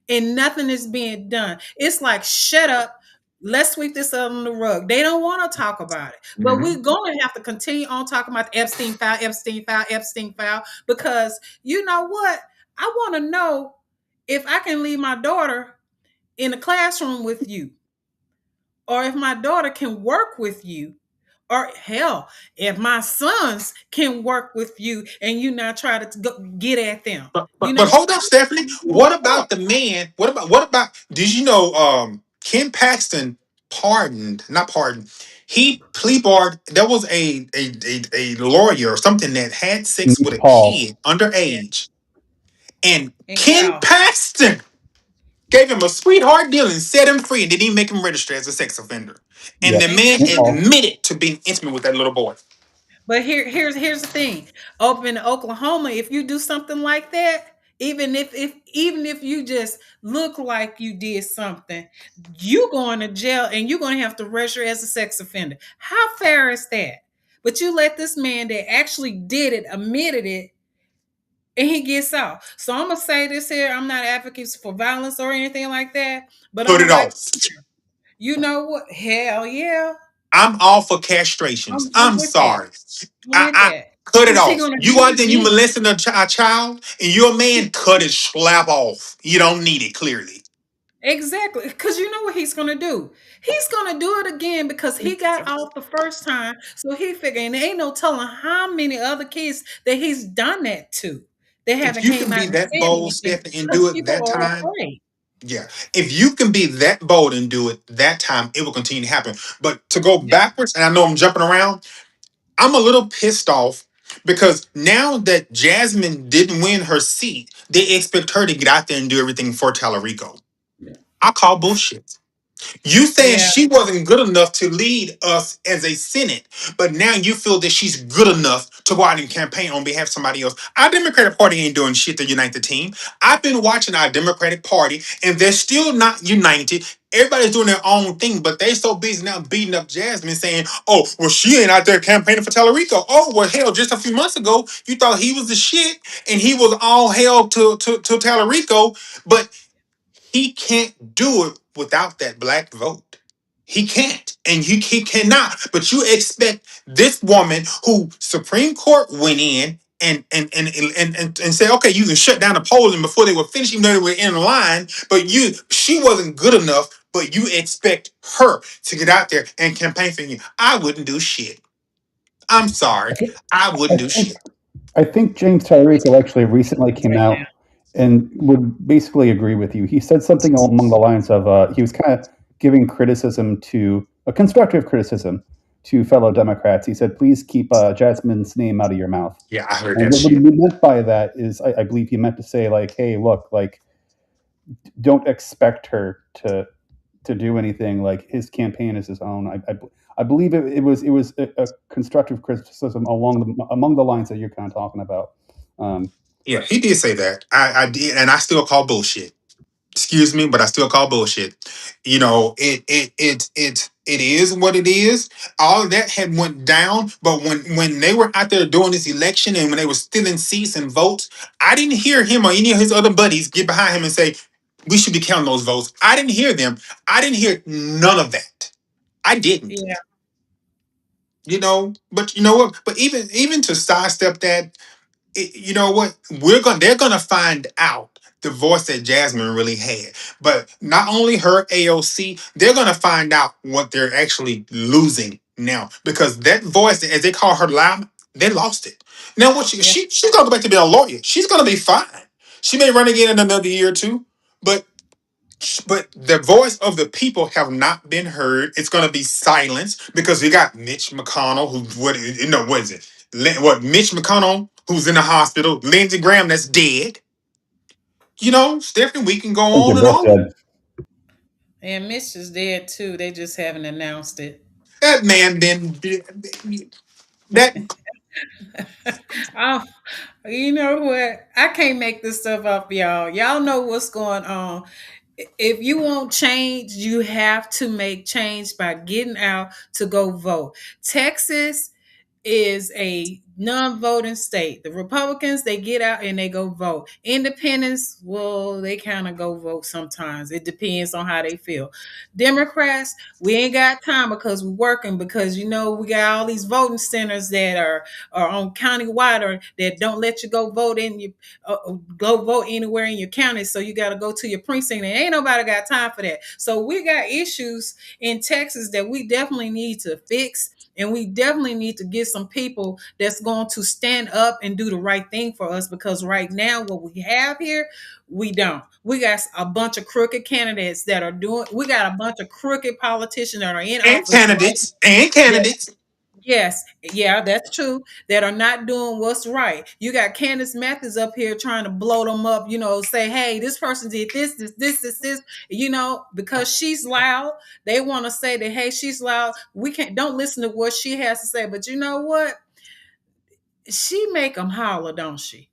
And nothing is being done. It's like, shut up. Let's sweep this under the rug. They don't want to talk about it. But Mhm. we're going to have to continue on talking about the Epstein file, because you know what? I want to know if I can leave my daughter in a classroom with you, or if my daughter can work with you, or hell, if my sons can work with you and you not try to get at them. But, You but know, but hold up, Stephanie. What what? about the man? What about? Did you know Ken Paxton pardoned? Not pardoned. He plea barred. There was a lawyer or something that had sex with Meet a Paul. kid Yeah. underage, and And Ken wow. Paxton gave him a sweetheart deal and set him free and didn't even make him register as a sex offender. And Yep. the And, man and Meet here's Paul. admitted to being intimate with that little boy. but here's the thing. Up in Oklahoma, if you do something like that, even if you just look like you did something, you going to jail and you're going to have to register as a sex offender. How fair is that? But you let this man that actually did it, admitted it, and he gets out. So I'm gonna say this here. I'm not advocates for violence or anything like that, but I'm Put gonna it like, off. you know what? Hell yeah, I'm all for castrations. I'm I'm with that. sorry. I'm with I that. Cut it Is he off. gonna You do out it there, you again? molesting a child, and you're a man, cut it, slap off. You don't need it, clearly. Exactly, because you know what he's gonna do. He's gonna do it again because he got off the first time. So he figured, and there ain't no telling how many other kids that he's done that to. They If haven't you came can out be and that said bold, anything Stephanie, and because do it people that are time, afraid. yeah. If you can be that bold and do it that time, it will continue to happen. But to go Yeah, backwards, and I know I'm jumping around, I'm a little pissed off because now that Jasmine didn't win her seat, they expect her to get out there and do everything for Tallarico. I call bullshit. You saying yeah, she wasn't good enough to lead us as a Senate, but now you feel that she's good enough to go out and campaign on behalf of somebody else. Our Democratic Party ain't doing shit to unite the team. I've been watching our Democratic Party, and they're still not united. Everybody's doing their own thing, but they so busy now beating up Jasmine, saying, "Oh, well, she ain't out there campaigning for Tallarico." Oh, well, hell, just a few months ago, you thought he was the shit, and he was all hell to Tallarico, but he can't do it without that black vote. He can't, and he cannot. But you expect this woman who Supreme Court went in and said, okay, you can shut down the polling before they were finished, even though they were in line. But she wasn't good enough. But you expect her to get out there and campaign for you. I wouldn't do shit. I'm sorry, I I wouldn't do think shit. I think James Tyrese actually recently came take out and would basically agree with you. He said something along the lines of he was kind of giving criticism to a constructive criticism to fellow Democrats. He said, "Please keep Jasmine's name out of your mouth." Yeah, I heard And that what he shit. meant by that is, I believe he meant to say, like, "Hey, look, like, don't expect her to do anything. Like, his campaign is his own." I believe it was a constructive criticism among the lines that you're kind of talking about. Um, Yeah, he did say that. I did, and I still call bullshit. Excuse me, but I still call bullshit. You know, it is what it is. All of that had went down, but when they were out there doing this election and when they were stealing seats and votes, I didn't hear him or any of his other buddies get behind him and say we should be counting those votes. I didn't hear them. I didn't hear none of that. I didn't. yeah, You know, but you know what? But even to sidestep that, you know what, they're gonna find out the voice that Jasmine really had. But not only her AOC, they're gonna find out what they're actually losing now, because that voice, as they call her loud, they lost it. Now what yeah, she's gonna go back to be a lawyer. She's gonna be fine. She may run again in another year or two, but the voice of the people have not been heard. It's going to be silenced because we got Mitch McConnell, what is it? What Mitch McConnell, who's in the hospital, Lindsey Graham, that's dead. You know, Stephanie, we can go I think they're on and both on. dead. and Mitch is dead too. They just haven't announced it. That man been that. Oh, you know what? I can't make this stuff up, y'all. Y'all know what's going on. If you want change, you have to make change by getting out to go vote. Texas is a non-voting state. The Republicans, they get out and they go vote. Independents, well, they kind of go vote sometimes. It depends on how they feel. Democrats, we ain't got time because we're working, because you know we got all these voting centers that are on county wide, or that don't let you go vote in your go vote anywhere in your county. So you got to go to your precinct, and ain't nobody got time for that. So we got issues in Texas that we definitely need to fix, and we definitely need to get some people that's going to stand up and do the right thing for us, because right now, what we have here, we don't. We got a bunch of crooked candidates that are doing, we got a bunch of crooked politicians that are in And office right candidates, and now. candidates. Yes, yeah, that's true. That are not doing what's right. You got Candace Mathis up here trying to blow them up, say, hey, this person did this, because she's loud. They want to say that, hey, she's loud. We can't, don't listen to what she has to say. But you know what? She make them holler, don't she?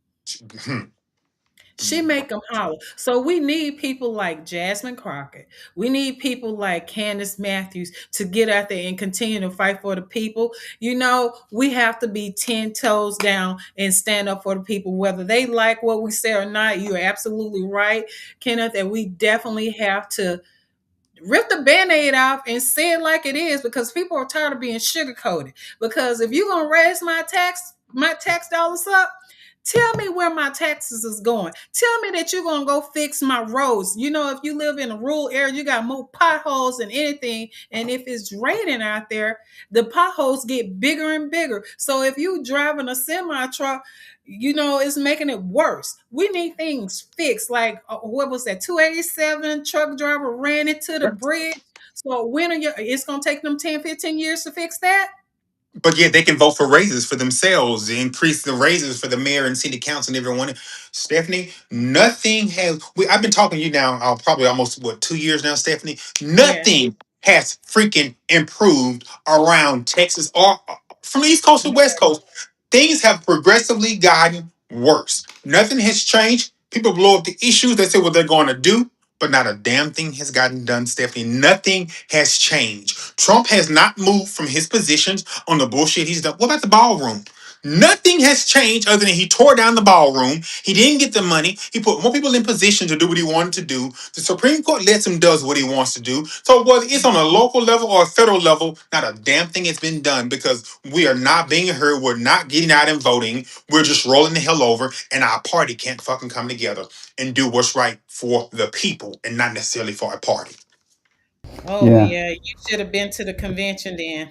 She make them holler. So we need people like Jasmine Crockett. We need people like Candace Matthews to get out there and continue to fight for the people. We have to be 10 toes down and stand up for the people, whether they like what we say or not. You're absolutely right, Kenneth, that we definitely have to rip the band-aid off and say it like it is, because people are tired of being sugarcoated. Because if you're going to raise my tax, my tax dollars up, tell me where my taxes is going. Tell me that you're gonna go fix my roads. You know, if you live in a rural area, you got more potholes than anything. And if it's raining out there, the potholes get bigger and bigger. So if you driving a semi truck, you know, it's making it worse. We need things fixed. Like what was that? 287 truck driver ran into the bridge. So when are you, it's gonna take them 10, 15 years to fix that? But yet they can vote for raises for themselves, increase the raises for the mayor and city council and everyone. Stephanie, nothing has. I've been talking to you now, probably almost 2 years now, Stephanie. Yeah. Nothing has freaking improved around Texas or from the East Coast to West Coast. Things have progressively gotten worse. Nothing has changed. People blow up the issues. They say what they're going to do, but not a damn thing has gotten done, Stephanie. Nothing has changed. Trump has not moved from his positions on the bullshit he's done. What about the ballroom? Nothing has changed other than he tore down the ballroom. He didn't get the money. He put more people in position to do what he wanted to do. The Supreme Court lets him does what he wants to do. So whether it's on a local level or a federal level, not a damn thing has been done because we are not being heard. We're not getting out and voting. We're just rolling the hell over, and our party can't fucking come together and do what's right for the people and not necessarily for a party. Oh Yeah, yeah, you should have been to the convention then.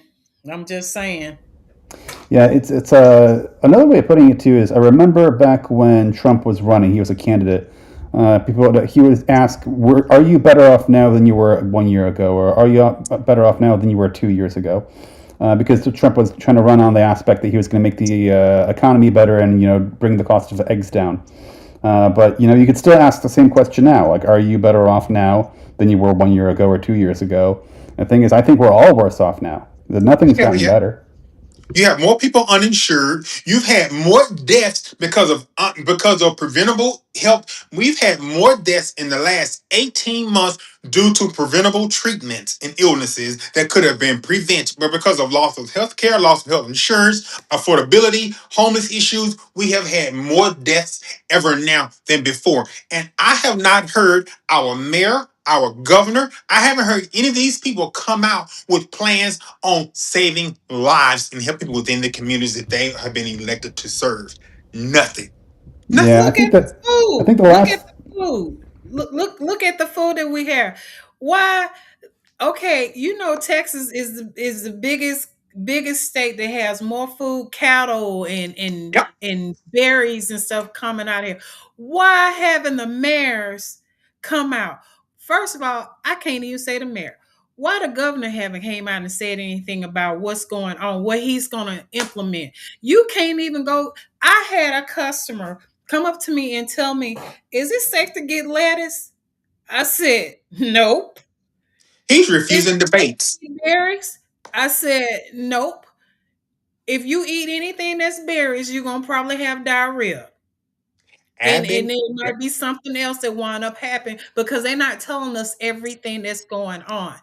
I'm just saying. yeah. It's another way of putting it too is I remember back when Trump was running, he was a candidate. People he was asked, "Are you better off now than you were 1 year ago, or are you better off now than you were 2 years ago?" Because Trump was trying to run on the aspect that he was going to make the economy better and bring the cost of eggs down. But you could still ask the same question now. Like, are you better off now than you were 1 year ago or 2 years ago? And the thing is, I think we're all worse off now. Nothing's Hell gotten yeah. better. You have more people uninsured. You've had more deaths because of preventable health. We've had more deaths in the last 18 months due to preventable treatments and illnesses that could have been prevented, but because of loss of health care, loss of health insurance, affordability, homeless issues, we have had more deaths ever now than before. And I have not heard our mayor, our governor, I haven't heard any of these people come out with plans on saving lives and helping within the communities that they have been elected to serve. Nothing. Yeah, Nothing. Look at the I think food. the Look at last. the food. Look at the food that we have. Why? Okay, you know Texas is the biggest state that has more food, cattle Yep. and berries and stuff coming out here. Why haven't the mayors come out? First of all, I can't even say the mayor. Why the governor haven't came out and said anything about what's going on, what he's gonna implement? You can't even go. I had a customer come up to me and tell me, "Is it safe to get lettuce?" I said, "Nope." He's Is refusing it safe debates. to eat berries? I said, nope. If you eat anything that's berries, you're gonna probably have diarrhea. And Abbott. it might Yep. be something else that wind up happening because they're not telling us everything that's going on.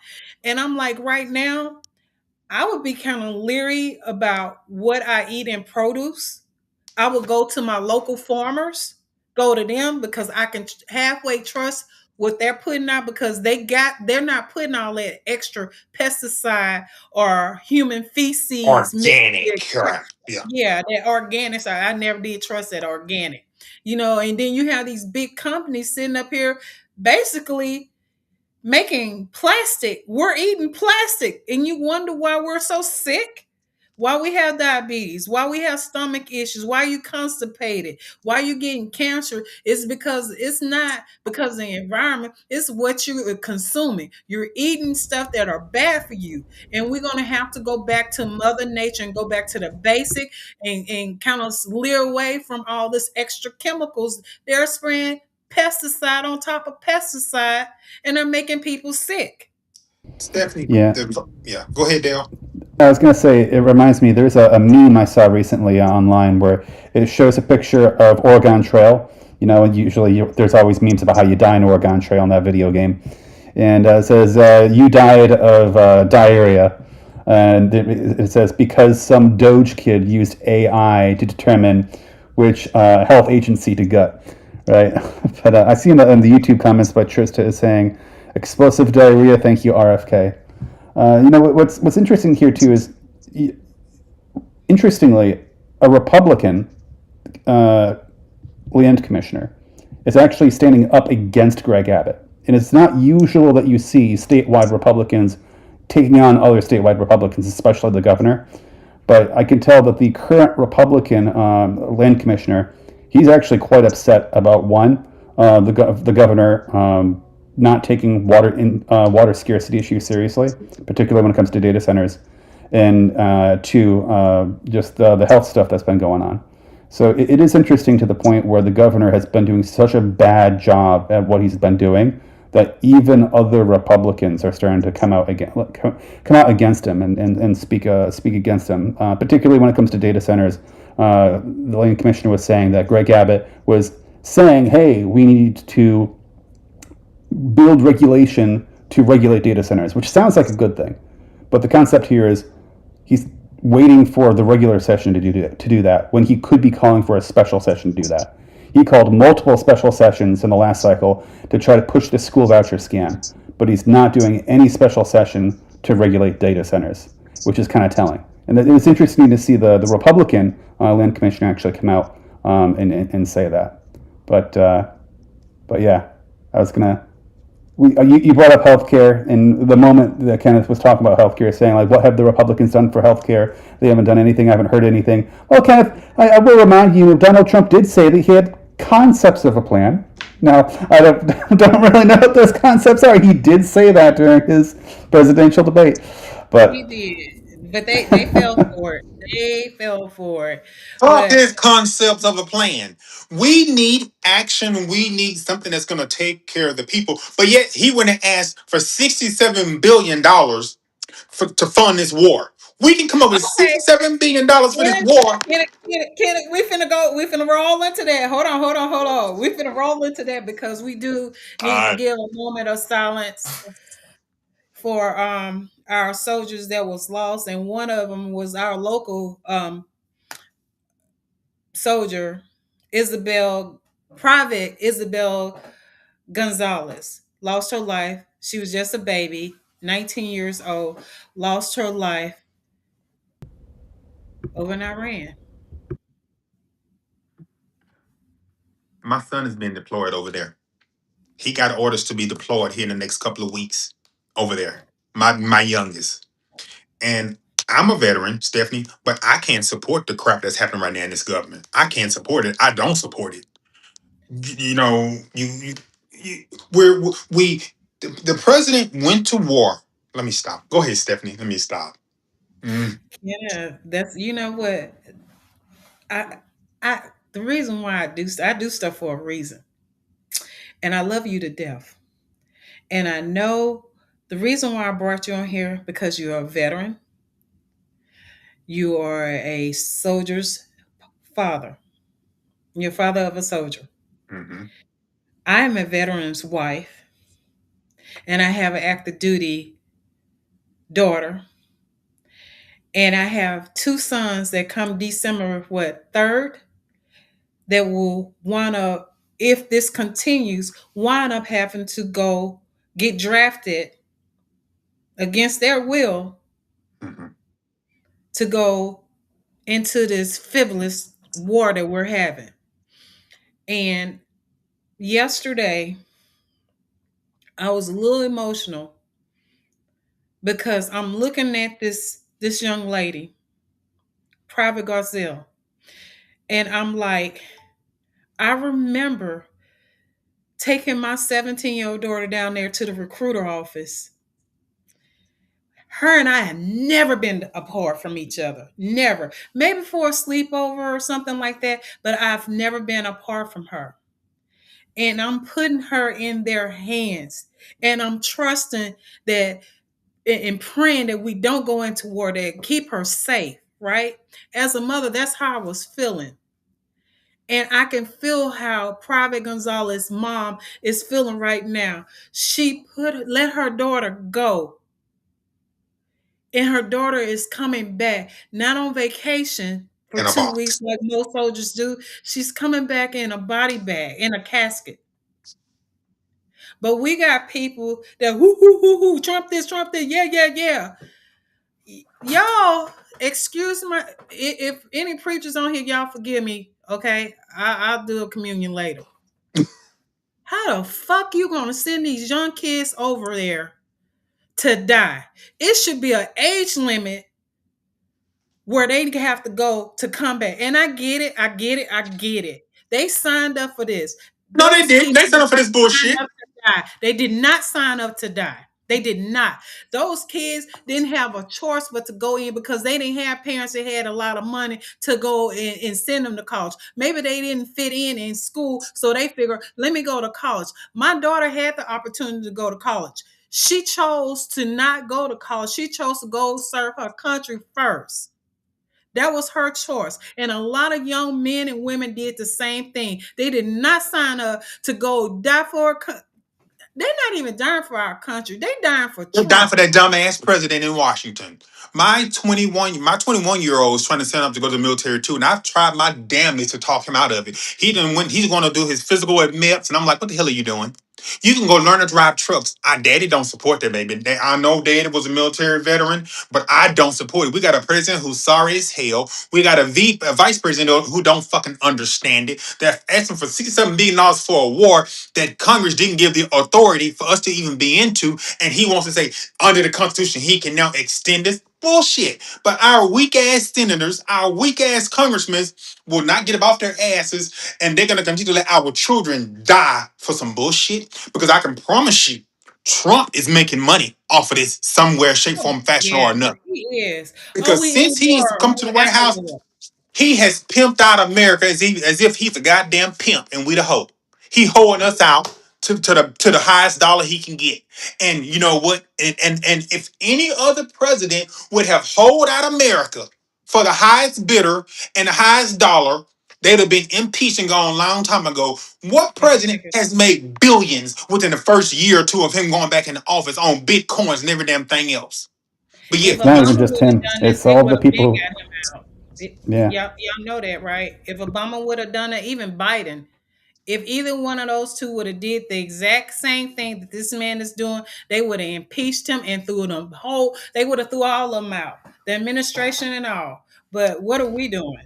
And I'm like, right now, I would be kind of leery about what I eat in produce. I would go to my local farmers, go to them because I can halfway trust what they're putting out because they're not putting all that extra pesticide or human feces mixed with Organic. Right. Yeah. yeah, that organic side. I never did trust that organic. And then you have these big companies sitting up here basically making plastic. We're eating plastic, and you wonder why we're so sick, why we have diabetes, why we have stomach issues, why you constipated, why you getting cancer. It's because it's not because of the environment. It's what you're consuming. You're eating stuff that are bad for you, and we're gonna have to go back to Mother Nature and go back to the basic and kind of leer away from all this extra chemicals they're spraying pesticide on top of pesticide and they're making people sick. Stephanie. Yeah, Yeah. Go ahead, Dale. I was gonna say it reminds me. There's a meme I saw recently online where it shows a picture of Oregon Trail. And usually there's always memes about how you die in Oregon Trail in that video game, and it says you died of diarrhea, and it says because some Doge kid used AI to determine which health agency to gut, right? But I see in the YouTube comments by Trista is saying explosive diarrhea. Thank you, RFK. What's interesting here too is, interestingly, a Republican uh, land commissioner is actually standing up against Greg Abbott. And it's not usual that you see statewide Republicans taking on other statewide Republicans, especially the governor. But I can tell that the current Republican land commissioner, he's actually quite upset about one, the governor not taking water scarcity issues seriously, particularly when it comes to data centers, and two, just the health stuff that's been going on. So it is interesting to the point where the governor has been doing such a bad job at what he's been doing that even other Republicans are starting to come out against him and speak against him, particularly when it comes to data centers. The land commissioner was saying that Greg Abbott was saying, "Hey, we need to build regulation to regulate data centers," which sounds like a good thing. But the concept here is he's waiting for the regular session to do that when he could be calling for a special session to do that. He called multiple special sessions in the last cycle to try to push the school voucher scam, but he's not doing any special session to regulate data centers, which is kind of telling. And it was interesting to see the Republican land commissioner actually come out and say that. But yeah, I was gonna you brought up healthcare, and the moment that Kenneth was talking about healthcare, saying like, "What have the Republicans done for healthcare? They haven't done anything. I haven't heard anything." Well, Kenneth, I will remind you, Donald Trump did say that he had concepts of a plan. Now, I don't really know what those concepts are. He did say that during his presidential debate, He but did, but they fell for it. They fell for it. Fuck But this concepts of a plan. We need action. We need something that's going to take care of the people. But yet he went and asked for $67 billion to fund this war. We can come up with okay, $67 billion for this Kenneth, war. Kenneth, we finna roll into that. Hold on. We finna roll into that because we do need to Uh, give a moment of silence for our soldiers that was lost, and one of them was our local soldier, Isabel, Private Isabel Gonzalez, lost her life. She was just a baby, 19 years old, lost her life over in Iran. my son has been deployed over there. He got orders to be deployed here in the next couple of weeks over there. My youngest. And I'm a veteran, Stephanie, but I can't support the crap that's happening right now in this government. I can't support it. I don't support it. You know, you we're we the president went to war. Let me stop. Go ahead, Stephanie. Let me stop. Mm. Yeah, that's you know what I I the reason why I do stuff for a reason, and I love you to death, and I know the reason why I brought you on here because you're a veteran, you are a soldier's father, you're father of a soldier. Hmm. I am a veteran's wife, and I have an active duty daughter, and I have two sons that come December what 3rd that will wind up, if this continues, wind up having to go get drafted against their will Hmm. to go into this frivolous war that we're having. And yesterday, I was a little emotional because I'm looking at this young lady, Private Garcelle, and I'm like, I remember taking my 17-year-old daughter down there to the recruiter office. Her and I have never been apart from each other. Never. Maybe for a sleepover or something like that, but I've never been apart from her. And I'm putting her in their hands. And I'm trusting that and praying that we don't go into war, that keep her safe, right? As a mother, that's how I was feeling. And I can feel how Private Gonzalez' mom is feeling right now. She let her daughter go, and her daughter is coming back, not on vacation for In a 2 weeks box. like most soldiers do. She's coming back in a body bag, in a casket. But we got people that whoo, Trump this, yeah. Y'all, excuse my if any preachers on here, y'all forgive me. Okay, I'll do a communion later. How the fuck you gonna send these young kids over there to die? It should be an age limit where they have to go to combat. And I get it, I get it, I get it. They signed up for this. No, they Those didn't. kids They signed up for this signed bullshit. up to die. They did not sign up to die. They did not. Those kids didn't have a choice but to go in because they didn't have parents that had a lot of money to go and send them to college. Maybe they didn't fit in school, so they figure, let me go to college. My daughter had the opportunity to go to college. She chose to not go to college. She chose to go serve her country first. That was her choice. And a lot of young men and women did the same thing. They did not sign up to go die for they're not even dying for our country. They dying for They're dying Trump. for that dumbass president in Washington. My 21-year-old is trying to sign up to go to the military too, and I've tried my damnedest to talk him out of it. He didn't when he's going to do his physical admits, and I'm like, what the hell are you doing? You can go learn to drive trucks. I daddy don't support that, baby. I know daddy was a military veteran, but I don't support it. We got a president who's sorry as hell. We got a vice president who don't fucking understand it. They're asking for $67 billion for a war that Congress didn't give the authority for us to even be into, and he wants to say under the Constitution he can now extend this. Bullshit. But our weak ass senators, our weak ass congressmen will not get up off their asses, and they're gonna continue to let our children die for some bullshit. Because I can promise you, Trump is making money off of this somewhere, shape, Oh, form, fashion, or yeah, another. he is. Oh, Because we in since he's war. come to the We're White at the House, war. he has pimped out America as if he's a goddamn pimp and we the hoe. He hoeing us out to the highest dollar he can get. And you know what? And if any other president would have hoed out America for the highest bidder and the highest dollar, they'd have been impeached and gone a long time ago. What Take a president picture. has made billions within the first year or two of him going back into office on bitcoins and every damn thing else? But If yeah, It's not Obama even just would have him. done this, It's they all would the have been people. got him out. Yeah. Y'all know that, right? If Obama would have done it, even Biden, if either one of those two would have did the exact same thing that this man is doing, they would have impeached him and threw them whole. They would have threw all of them out, the administration and all. But what are we doing?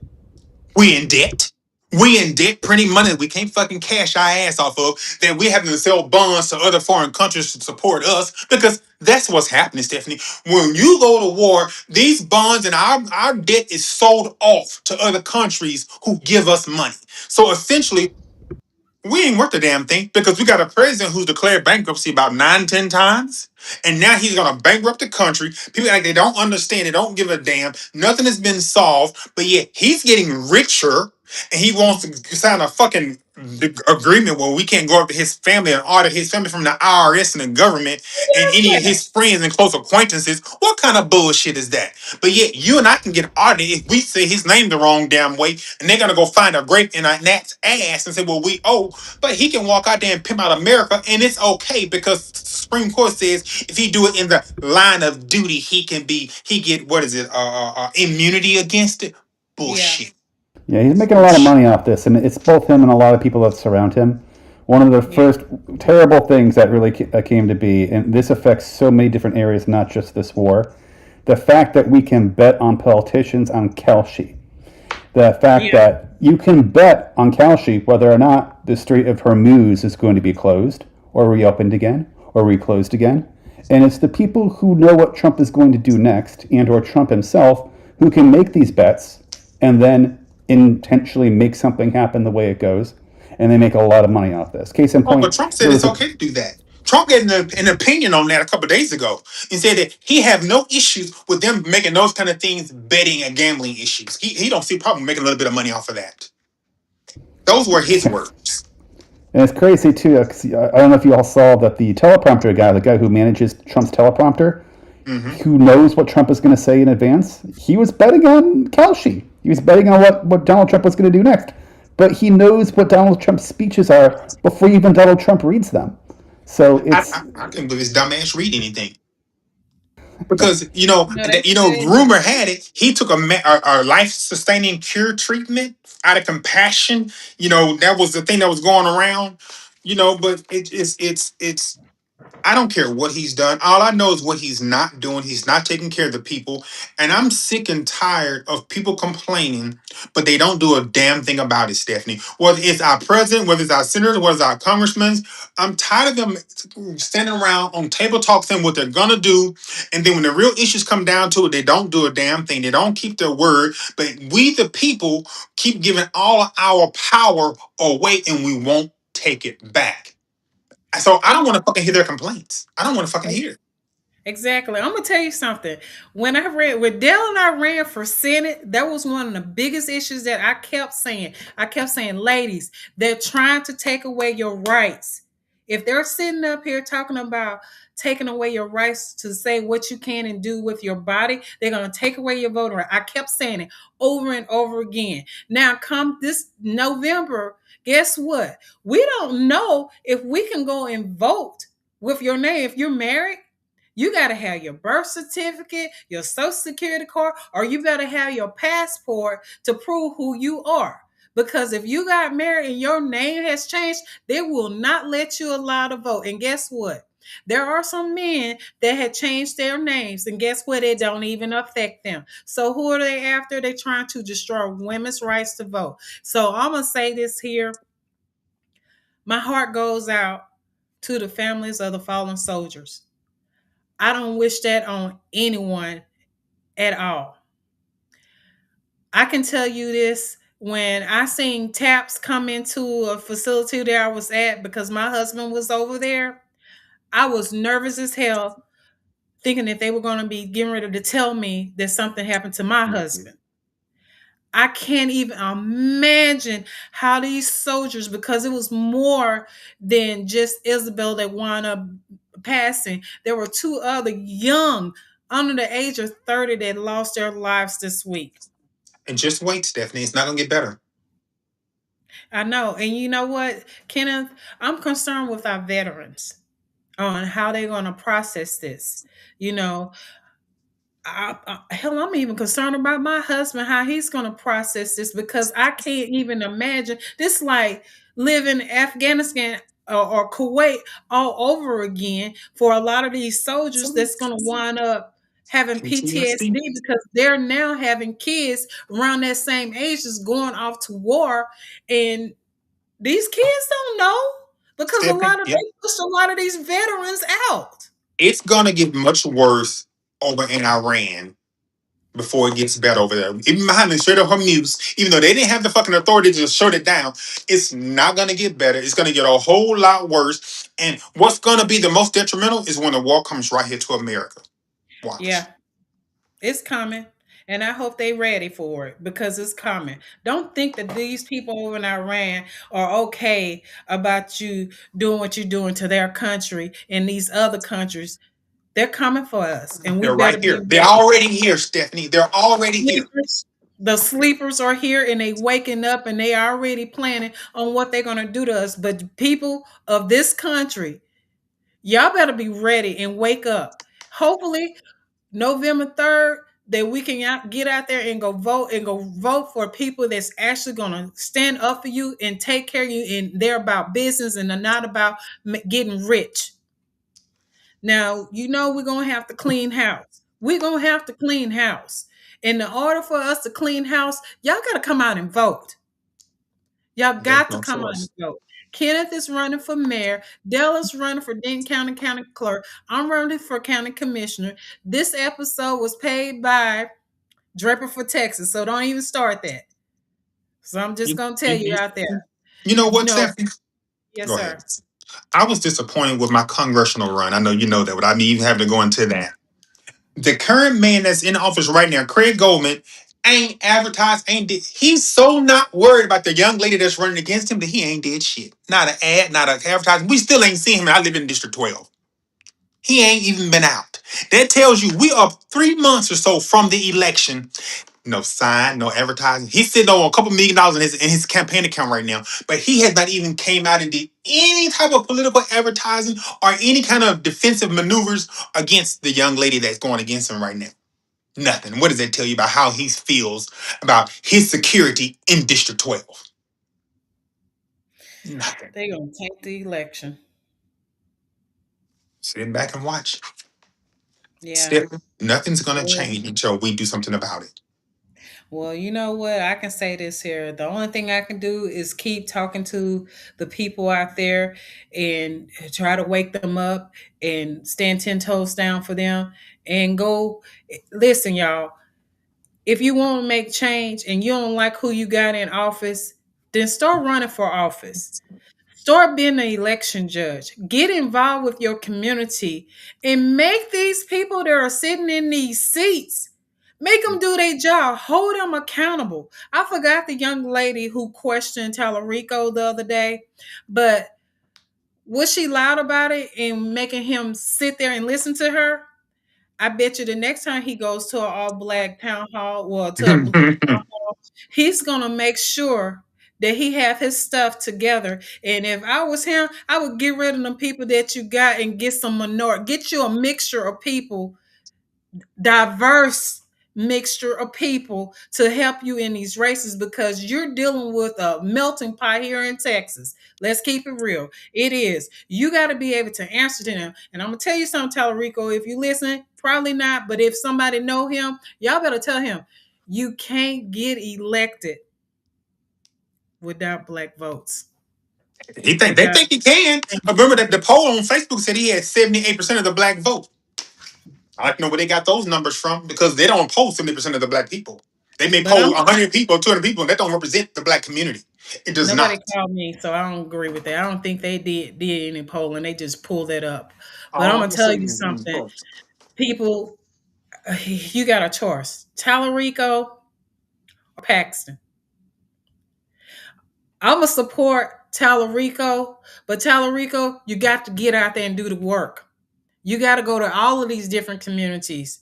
we in debt. We in debt printing money that we can't fucking cash our ass off of. That we having to sell bonds to other foreign countries to support us because that's what's happening, Stephanie. When you go to war, these bonds and our debt is sold off to other countries who give us money. So essentially, we ain't worth a damn thing because we got a president who's declared bankruptcy about 9, 10 times. And now he's gonna bankrupt the country. People like they don't understand, they don't give a damn. Nothing has been solved, but yet he's getting richer and he wants to sign a fucking agreement where we can't go up to his family and audit his family from the IRS and the government and any of his friends and close acquaintances. What kind of bullshit is that? But yet you and I can get audited if we say his name the wrong damn way, and they're gonna go find a grape in a gnat's ass and say, "Well, we owe." But he can walk out there and pimp out America, and it's okay because the Supreme Court says if he do it in the line of duty, he get what is it? Immunity against it. Yeah, Bullshit. Yeah, he's making a lot of Bullshit. money off this, and it's both him and a lot of people that surround him. One of the yeah, first terrible things that really came to be, and this affects so many different areas, not just this war, the fact that we can bet on politicians on Kalshi. The fact yeah. that you can bet on Kalshi whether or not the Strait of Hormuz is going to be closed, or reopened again, or reclosed again. And it's the people who know what Trump is going to do next, and or Trump himself, who can make these bets and then intentionally make something happen the way it goes. And they make a lot of money off this. Case in Oh, but point, Trump said there it's was a okay to do that. Trump gave an opinion on that a couple of days ago and said that he have no issues with them making those kind of things betting and gambling issues. He don't see a problem making a little bit of money off of that. Those were his words. And it's crazy too. 'Cause I don't know if you all saw that the teleprompter guy, the guy who manages Trump's teleprompter, Hmm. who knows what Trump is going to say in advance, he was betting on Kalshi. He was betting on what Donald Trump was going to do next. But he knows what Donald Trump's speeches are before even Donald Trump reads them. So I, it's I, I couldn't believe this dumbass read anything. yeah, Because No, they said rumor had it he took a life sustaining cure treatment out of compassion. That was the thing that was going around. But it's I don't care what he's done. All I know is what he's not doing. He's not taking care of the people. And I'm sick and tired of people complaining, but they don't do a damn thing about it, Stephanie. Whether it's our president, whether it's our senators, whether it's our congressmen, I'm tired of them standing around on table talk saying what they're going to do. And then when the real issues come down to it, they don't do a damn thing. They don't keep their word. But we, the people, keep giving all of our power away and we won't take it back. So I don't want to fucking hear their complaints. I don't want to fucking hear it. Exactly. I'm gonna tell you something. When Dell and I ran for Senate, that was one of the biggest issues that I kept saying. I kept saying, ladies, they're trying to take away your rights. If they're sitting up here talking about taking away your rights to say what you can and do with your body, they're gonna take away your voting right. I kept saying it over and over again. Now, come this November, guess what? We don't know if we can go and vote with your name. If you're married, you got to have your birth certificate, your social security card, or you better have your passport to prove who you are. Because if you got married and your name has changed, they will not let you allow to vote. And guess what? There are some men that had changed their names, and guess what? It don't even affect them. So who are they after? They're trying to destroy women's rights to vote. So I'm gonna say this here. My heart goes out to the families of the fallen soldiers. I don't wish that on anyone at all. I can tell you this, when I seen TAPS come into a facility that I was at because my husband was over there, I was nervous as hell thinking that they were going to be getting ready to tell me that something happened to my husband. I can't even imagine how these soldiers, because it was more than just Isabel that wound up passing. There were two other young, under the age of 30, that lost their lives this week. And just wait, Stephanie. It's not gonna get better. I know. And you know what, Kenneth? I'm concerned with our veterans on how they're going to process this. You know, hell, I'm even concerned about my husband, how he's going to process this, because I can't even imagine this, like living in Afghanistan or Kuwait all over again for a lot of these soldiers that's going to wind up having PTSD PTSD. because they're now having kids around that same age that's going off to war, and these kids don't know because Stephanie, they pushed a lot of these veterans out. it's gonna get much worse over in Iran before it gets better over there. Even behind the straight up Hormuz, even though they didn't have the fucking authority to shut it down, it's not gonna get better. It's gonna get a whole lot worse. And what's gonna be the most detrimental is when the war comes right here to America. Yeah, Watch. it's coming. And I hope they ready for it because it's coming. Don't think that these people over in Iran are okay about you doing what you're doing to their country and these other countries. They're coming for us, and we They're better right be here. They're ready. already here, Stephanie. They're already here. Sleepers, the sleepers are here and they waking up and they already planning on what they're gonna do to us. But people of this country, y'all better be ready and wake up. Hopefully, November 3rd, that we can get out there and go vote for people that's actually going to stand up for you and take care of you, and they're about business and they're not about getting rich. Now, we're going to have to clean house. We're going to have to clean house. And in order for us to clean house, y'all got to come out and vote. Y'all There's got to no come out and choice. vote. Kenneth is running for mayor. Dell is running for Denton County clerk. I'm running for county commissioner. This episode was paid by Draper for Texas, so don't even start that. So I'm just You, gonna tell you, you you, out there. you know You what, know, Stephanie? yes, Go ahead. sir. I was disappointed with my congressional run. I know you know that, but I didn't even have to go into that. The current man that's in office right now, Craig Goldman, ain't advertised, he's so not worried about the young lady that's running against him that he ain't did shit. Not an ad, not an advertisement. We still ain't seen him. I live in District 12. He ain't even been out. That tells you we are 3 months or so from the election. No sign, no advertising. He's sitting on a couple $1 million in his campaign account right now, but he has not even came out and did any type of political advertising or any kind of defensive maneuvers against the young lady that's going against him right now. Nothing. What does that tell you about how he feels about his security in District 12? Nothing. They gonna take the election. Sit back and watch. Yeah. Still, nothing's gonna Well, change until we do something about it. well, you know what? I can say this here. The only thing I can do is keep talking to the people out there and try to wake them up and stand 10 toes down for them and go. Listen, y'all, if you want to make change and you don't like who you got in office, then start running for office. Start being an election judge. Get involved with your community and make these people that are sitting in these seats, make them do their job. Hold them accountable. I forgot the young lady who questioned Tallarico the other day, but was she loud about it and making him sit there and listen to her? I bet you the next time he goes to an all black town hall, well, to a blue town hall, he's gonna make sure that he have his stuff together. And if I was him, I would get rid of them people that you got and get some minority, get you a mixture of people, diverse mixture of people to help you in these races because you're dealing with a melting pot here in Texas. Let's keep it real. It is. You got to be able to answer to them. And I'm gonna tell you something, Tallarico. If you listen, probably not. But if somebody know him, y'all better tell him you can't get elected without black votes. You They got. think he can. I remember that the poll on Facebook said he had 78% of the black vote. I like to know where they got those numbers from because they don't poll 70% of the black people. They may But poll I'm 100 people, 200 people, and that don't represent the black community. It does nobody not. called me, so I don't agree with that. I don't think they did any polling. They just pulled it up. But I'm Oh, gonna I'm tell saying, you something. People, you got a choice: Tallarico or Paxton. I'm gonna support Tallarico, but Tallarico, you got to get out there and do the work. You got to go to all of these different communities.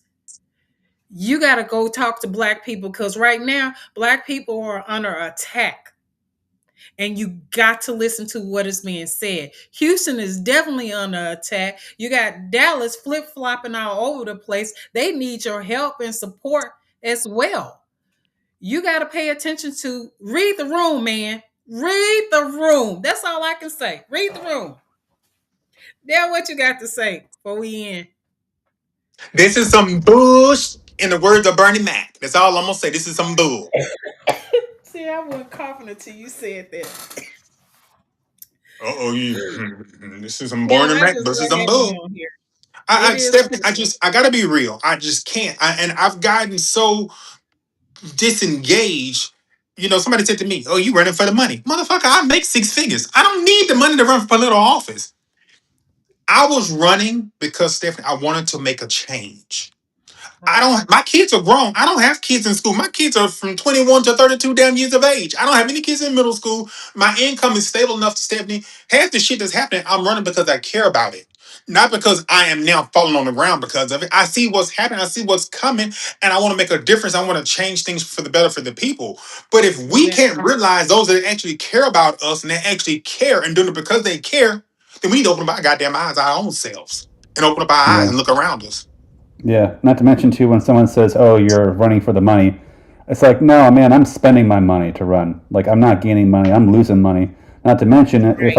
You got to go talk to black people because right now, black people are under attack. And you got to listen to what is being said. Houston is definitely under attack. You got Dallas flip flopping all over the place. They need your help and support as well. You got to pay attention to read the room, man. Read the room. That's all I can say. Read the room. Now, what you got to say before we end? this is some bush in the words of Bernie Mac. That's all I'm gonna say. This is some bull. See, I wasn't coughing until you said that. Uh-oh, this is some Yeah, Bernie that's Mac. just This is what some happened bull. on here. It is what Stephanie, it is. I gotta be real. I just can't. And I've gotten so disengaged. You know, somebody said to me, "Oh, you running for the money, motherfucker? I make six figures. I don't need the money to run for political office." I was running because Stephanie, I wanted to make a change. I Right. don't. My kids are grown. I don't have kids in school. My kids are from 21 to 32 damn years of age. I don't have any kids in middle school. My income is stable enough to Stephanie. Half the shit that's happening, I'm running because I care about it. Not because I am now falling on the ground because of it. I see what's happening. I see what's coming, and I want to make a difference. I want to change things for the better for the people. But if we can't Exactly. realize those that actually care about us and they actually care and doing it because they care, then we need to open up our goddamn eyes, our own selves, and open up our eyes Yeah. and look around us. Yeah. Not to mention too, when someone says, "Oh, you're running for the money," it's like, no, man, I'm spending my money to run. Like, I'm not gaining money. I'm losing money. Not to mention, Right.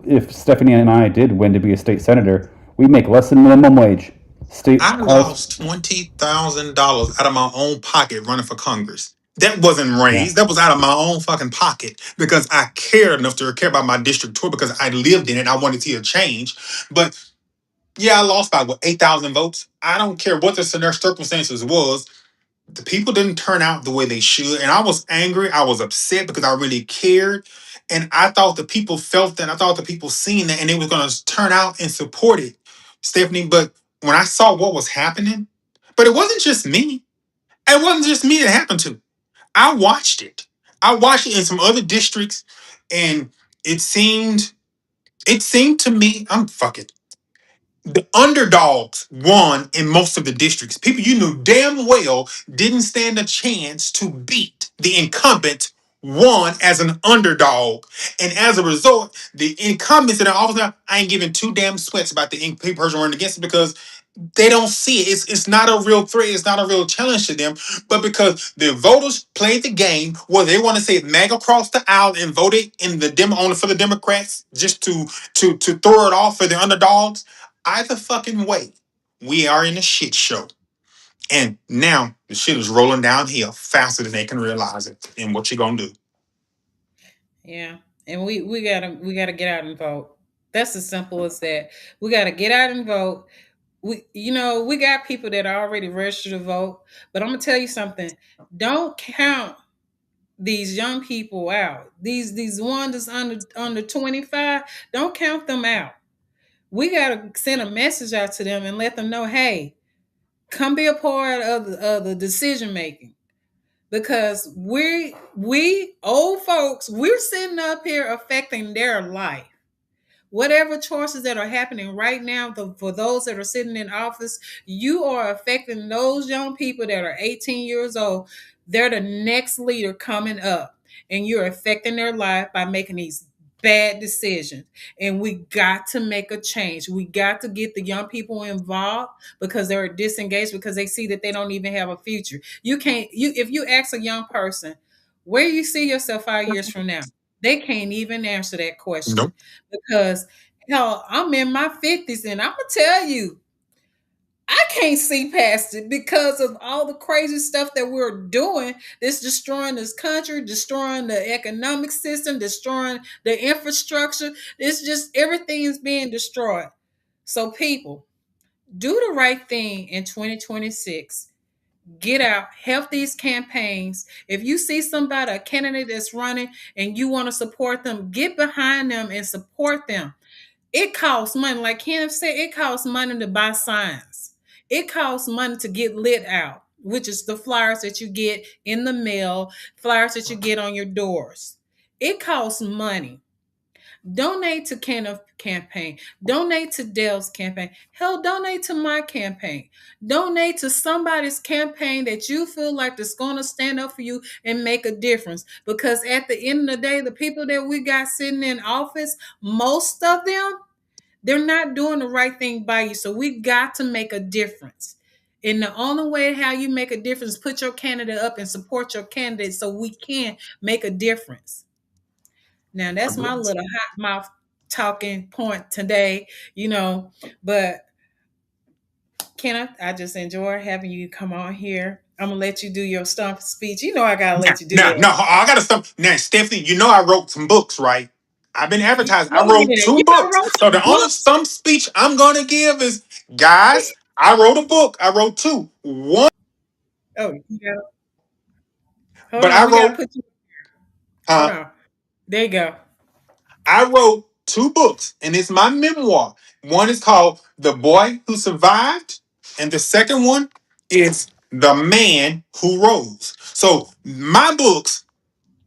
if Stephanie and I did win to be a state senator, we make less than minimum wage. State I our lost $20,000 out of my own pocket running for Congress. That wasn't Yeah. raised. That was out of my own fucking pocket because I cared enough to care about my district tour because I lived in it. I wanted to see a change. But yeah, I lost by what 8,000 votes. I don't care what the circumstances was. The people didn't turn out the way they should, and I was angry. I was upset because I really cared, and I thought the people felt that. I thought the people seen that, and they was gonna turn out and support it, Stephanie. But when I saw what was happening, but it wasn't just me. It wasn't just me that happened to. I watched it. I watched it in some other districts, and it seemed. It seemed to me. I'm fucking the underdogs won in most of the districts. People you knew damn well didn't stand a chance to beat the incumbent won as an underdog. And as a result, the incumbents that are always now, I ain't giving two damn sweats about the person running against it because they don't see it. It's not a real threat. It's not a real challenge to them. But because the voters played the game where they want to say MAGA across the aisle and voted in the demo only for the Democrats just to throw it off for the underdogs. Either fucking way, we are in a shit show. And now the shit is rolling downhill faster than they can realize it. And what you gonna do? Yeah. And we gotta get out and vote. That's as simple as that. We gotta get out and vote. We got people that are already registered to vote, but I'm gonna tell you something. Don't count these young people out. These ones that's under 25, don't count them out. We gotta send a message out to them and let them know, hey, come be a part of the decision making. Because we old folks, we're sitting up here affecting their life. Whatever choices that are happening right now, for those that are sitting in office, you are affecting those young people that are 18 years old. They're the next leader coming up, and you're affecting their life by making these bad decisions. And we got to make a change. We got to get the young people involved because they're disengaged, because they see that they don't even have a future. You can't, if you ask a young person, where you see yourself 5 years from now, they can't even answer that question Nope. because hell, I'm in my 50s and I'm gonna tell you, I can't see past it because of all the crazy stuff that we're doing. That's destroying this country, destroying the economic system, destroying the infrastructure. It's just everything is being destroyed. So, people, do the right thing in 2026. Get out, help these campaigns. If you see somebody, a candidate that's running, and you want to support them, get behind them and support them. It costs money. Like Kenneth said, it costs money to buy signs. It costs money to get lit out, which is the flyers that you get in the mail, flyers that you get on your doors. It costs money. Donate to Kenneth's campaign. Donate to Dale's campaign. Hell, donate to my campaign. Donate to somebody's campaign that you feel like is going to stand up for you and make a difference. Because at the end of the day, the people that we got sitting in office, most of them, they're not doing the right thing by you. So we got to make a difference. And the only way how you make a difference is put your candidate up and support your candidate so we can make a difference. Now that's my little hot mouth talking point today. But Kenneth, I just enjoy having you come on here. I'm gonna let you do your stump speech. I gotta let you do Now, that. no, I gotta stop. Now, Stephanie, you know I wrote some books, right? I've been advertising. I Oh wrote yeah, two you done books. wrote So some the only books. some speech I'm gonna give is, guys, I wrote a book. I wrote two. One, Oh, you gotta hold but on. I We gotta wrote put you. Hold uh on. There you go. I wrote two books, and it's my memoir. One is called The Boy Who Survived, and the second one is The Man Who Rose. So my books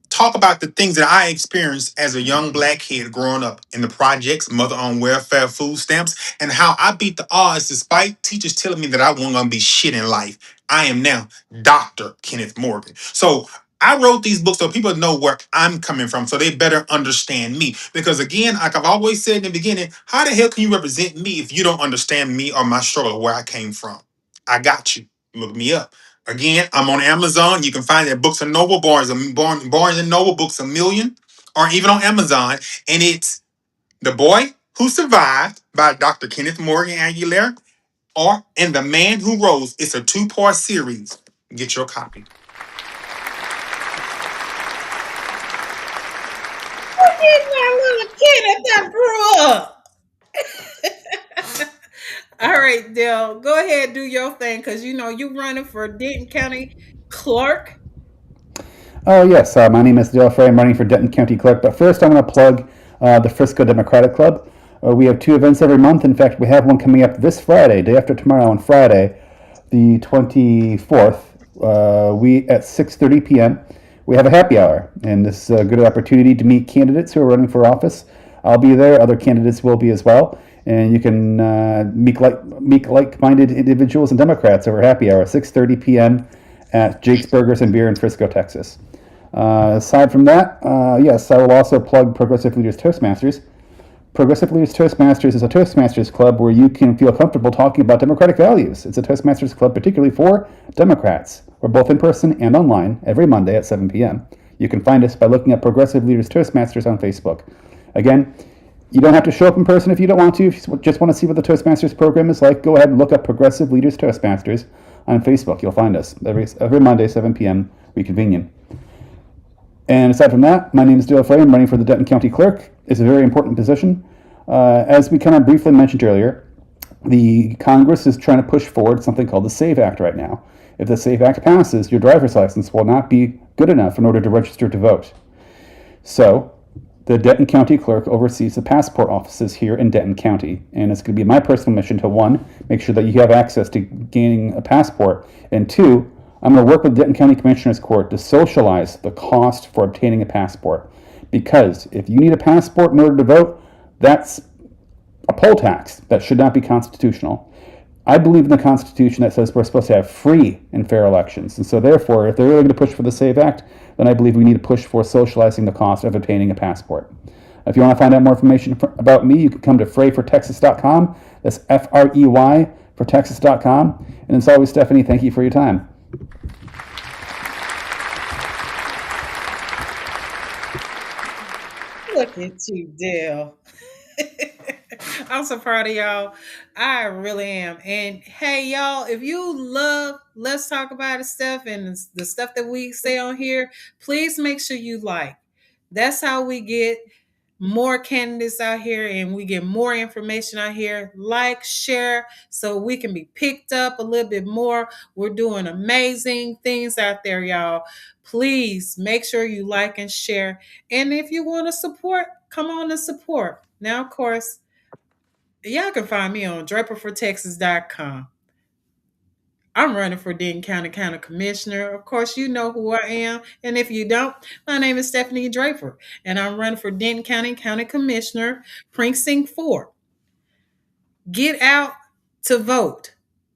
talk about the things that I experienced as a young black kid growing up in the projects, mother on welfare, food stamps, and how I beat the odds despite teachers telling me that I wasn't gonna be shit in life. I am now Dr. Kenneth Morgan. So I wrote these books so people know where I'm coming from so they better understand me. Because again, like I've always said in the beginning, how the hell can you represent me if you don't understand me or my struggle or where I came from? I got you. Look me up. Again, I'm on Amazon. You can find it at Books and Noble, Barnes and Noble, Books a Million, or even on Amazon. And it's The Boy Who Survived by Dr. Kenneth Morgan Aguilera, or And the Man Who Rose. It's a two-part series. Get your copy. My little Kenneth that grew up. All right, Dale, go ahead, do your thing, because you running for Denton County Clerk. Oh, yes. My name is Dale Frey. I'm running for Denton County Clerk. But first, I want to plug the Frisco Democratic Club. We have two events every month. In fact, we have one coming up this Friday, day after tomorrow on Friday, the 24th. We at 6:30 p.m. We have a happy hour, and this is a good opportunity to meet candidates who are running for office. I'll be there. Other candidates will be as well, and you can meet like-minded individuals and Democrats over happy hour, 6:30 p.m. at Jake's Burgers and Beer in Frisco, Texas. Aside from that, yes, I will also plug Progressive Leaders Toastmasters. Progressive Leaders Toastmasters is a Toastmasters club where you can feel comfortable talking about democratic values. It's a Toastmasters club particularly for Democrats. We're both in person and online every Monday at 7 p.m. You can find us by looking at Progressive Leaders Toastmasters on Facebook. Again, You don't have to show up in person if you don't want to. If you just want to see what the Toastmasters program is like, go ahead and look up Progressive Leaders Toastmasters on Facebook. You'll find us every Monday, 7 p.m. reconvene. And aside from that, my name is Dale Frey. I'm running for the Denton County Clerk. It's a very important position. As we kind of briefly mentioned earlier, the Congress is trying to push forward something called the SAVE Act right now. If the SAVE Act passes, your driver's license will not be good enough in order to register to vote. So, the Denton County Clerk oversees the passport offices here in Denton County, and it's going to be my personal mission to, one, make sure that you have access to gaining a passport, and two, I'm going to work with Denton County Commissioners Court to socialize the cost for obtaining a passport. Because if you need a passport in order to vote, that's a poll tax that should not be constitutional. I believe in the Constitution that says we're supposed to have free and fair elections. And so therefore, if they're really going to push for the SAVE Act, then I believe we need to push for socializing the cost of obtaining a passport. If you want to find out more information about me, you can come to freyfortexas.com. That's F-R-E-Y for Texas.com. And as always, Stephanie, thank you for your time. Look at you, Dale. I'm so proud of y'all. I really am. And hey, y'all, if you love Let's Talk About It stuff and the stuff that we say on here, please make sure you like. That's how we get more candidates out here and we get more information out here. Like, share, so we can be picked up a little bit more. We're doing amazing things out there, y'all. Please make sure you like and share. And if you want to support, come on and support. Now, of course, y'all can find me on draperfortexas.com. I'm running for Denton County Commissioner. Of course, you know who I am. And if you don't, my name is Stephanie Draper, and I'm running for Denton County Commissioner, Precinct 4. Get out to vote.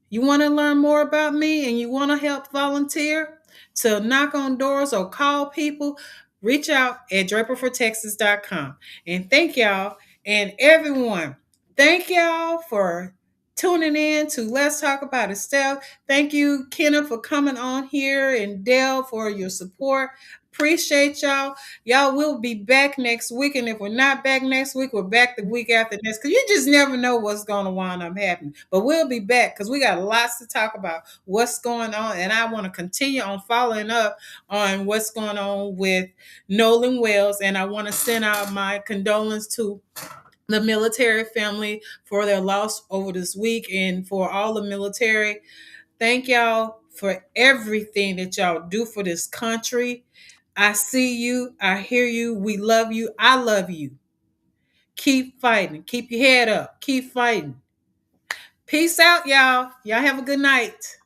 You want to learn more about me and you want to help volunteer to knock on doors or call people, reach out at draperfortexas.com. And thank y'all and everyone. Thank y'all for tuning in to Let's Talk About It Steph. Thank you, Kenna, for coming on here and Dell for your support. Appreciate y'all. Y'all will be back next week. And if we're not back next week, we're back the week after next. Because you just never know what's going to wind up happening. But we'll be back because we got lots to talk about what's going on. And I want to continue on following up on what's going on with Nolan Wells. And I want to send out my condolences to the military family for their loss over this week and for all the military. Thank y'all for everything that y'all do for this country. I see you. I hear you. We love you. I love you. Keep fighting. Keep your head up. Keep fighting. Peace out, y'all. Y'all have a good night.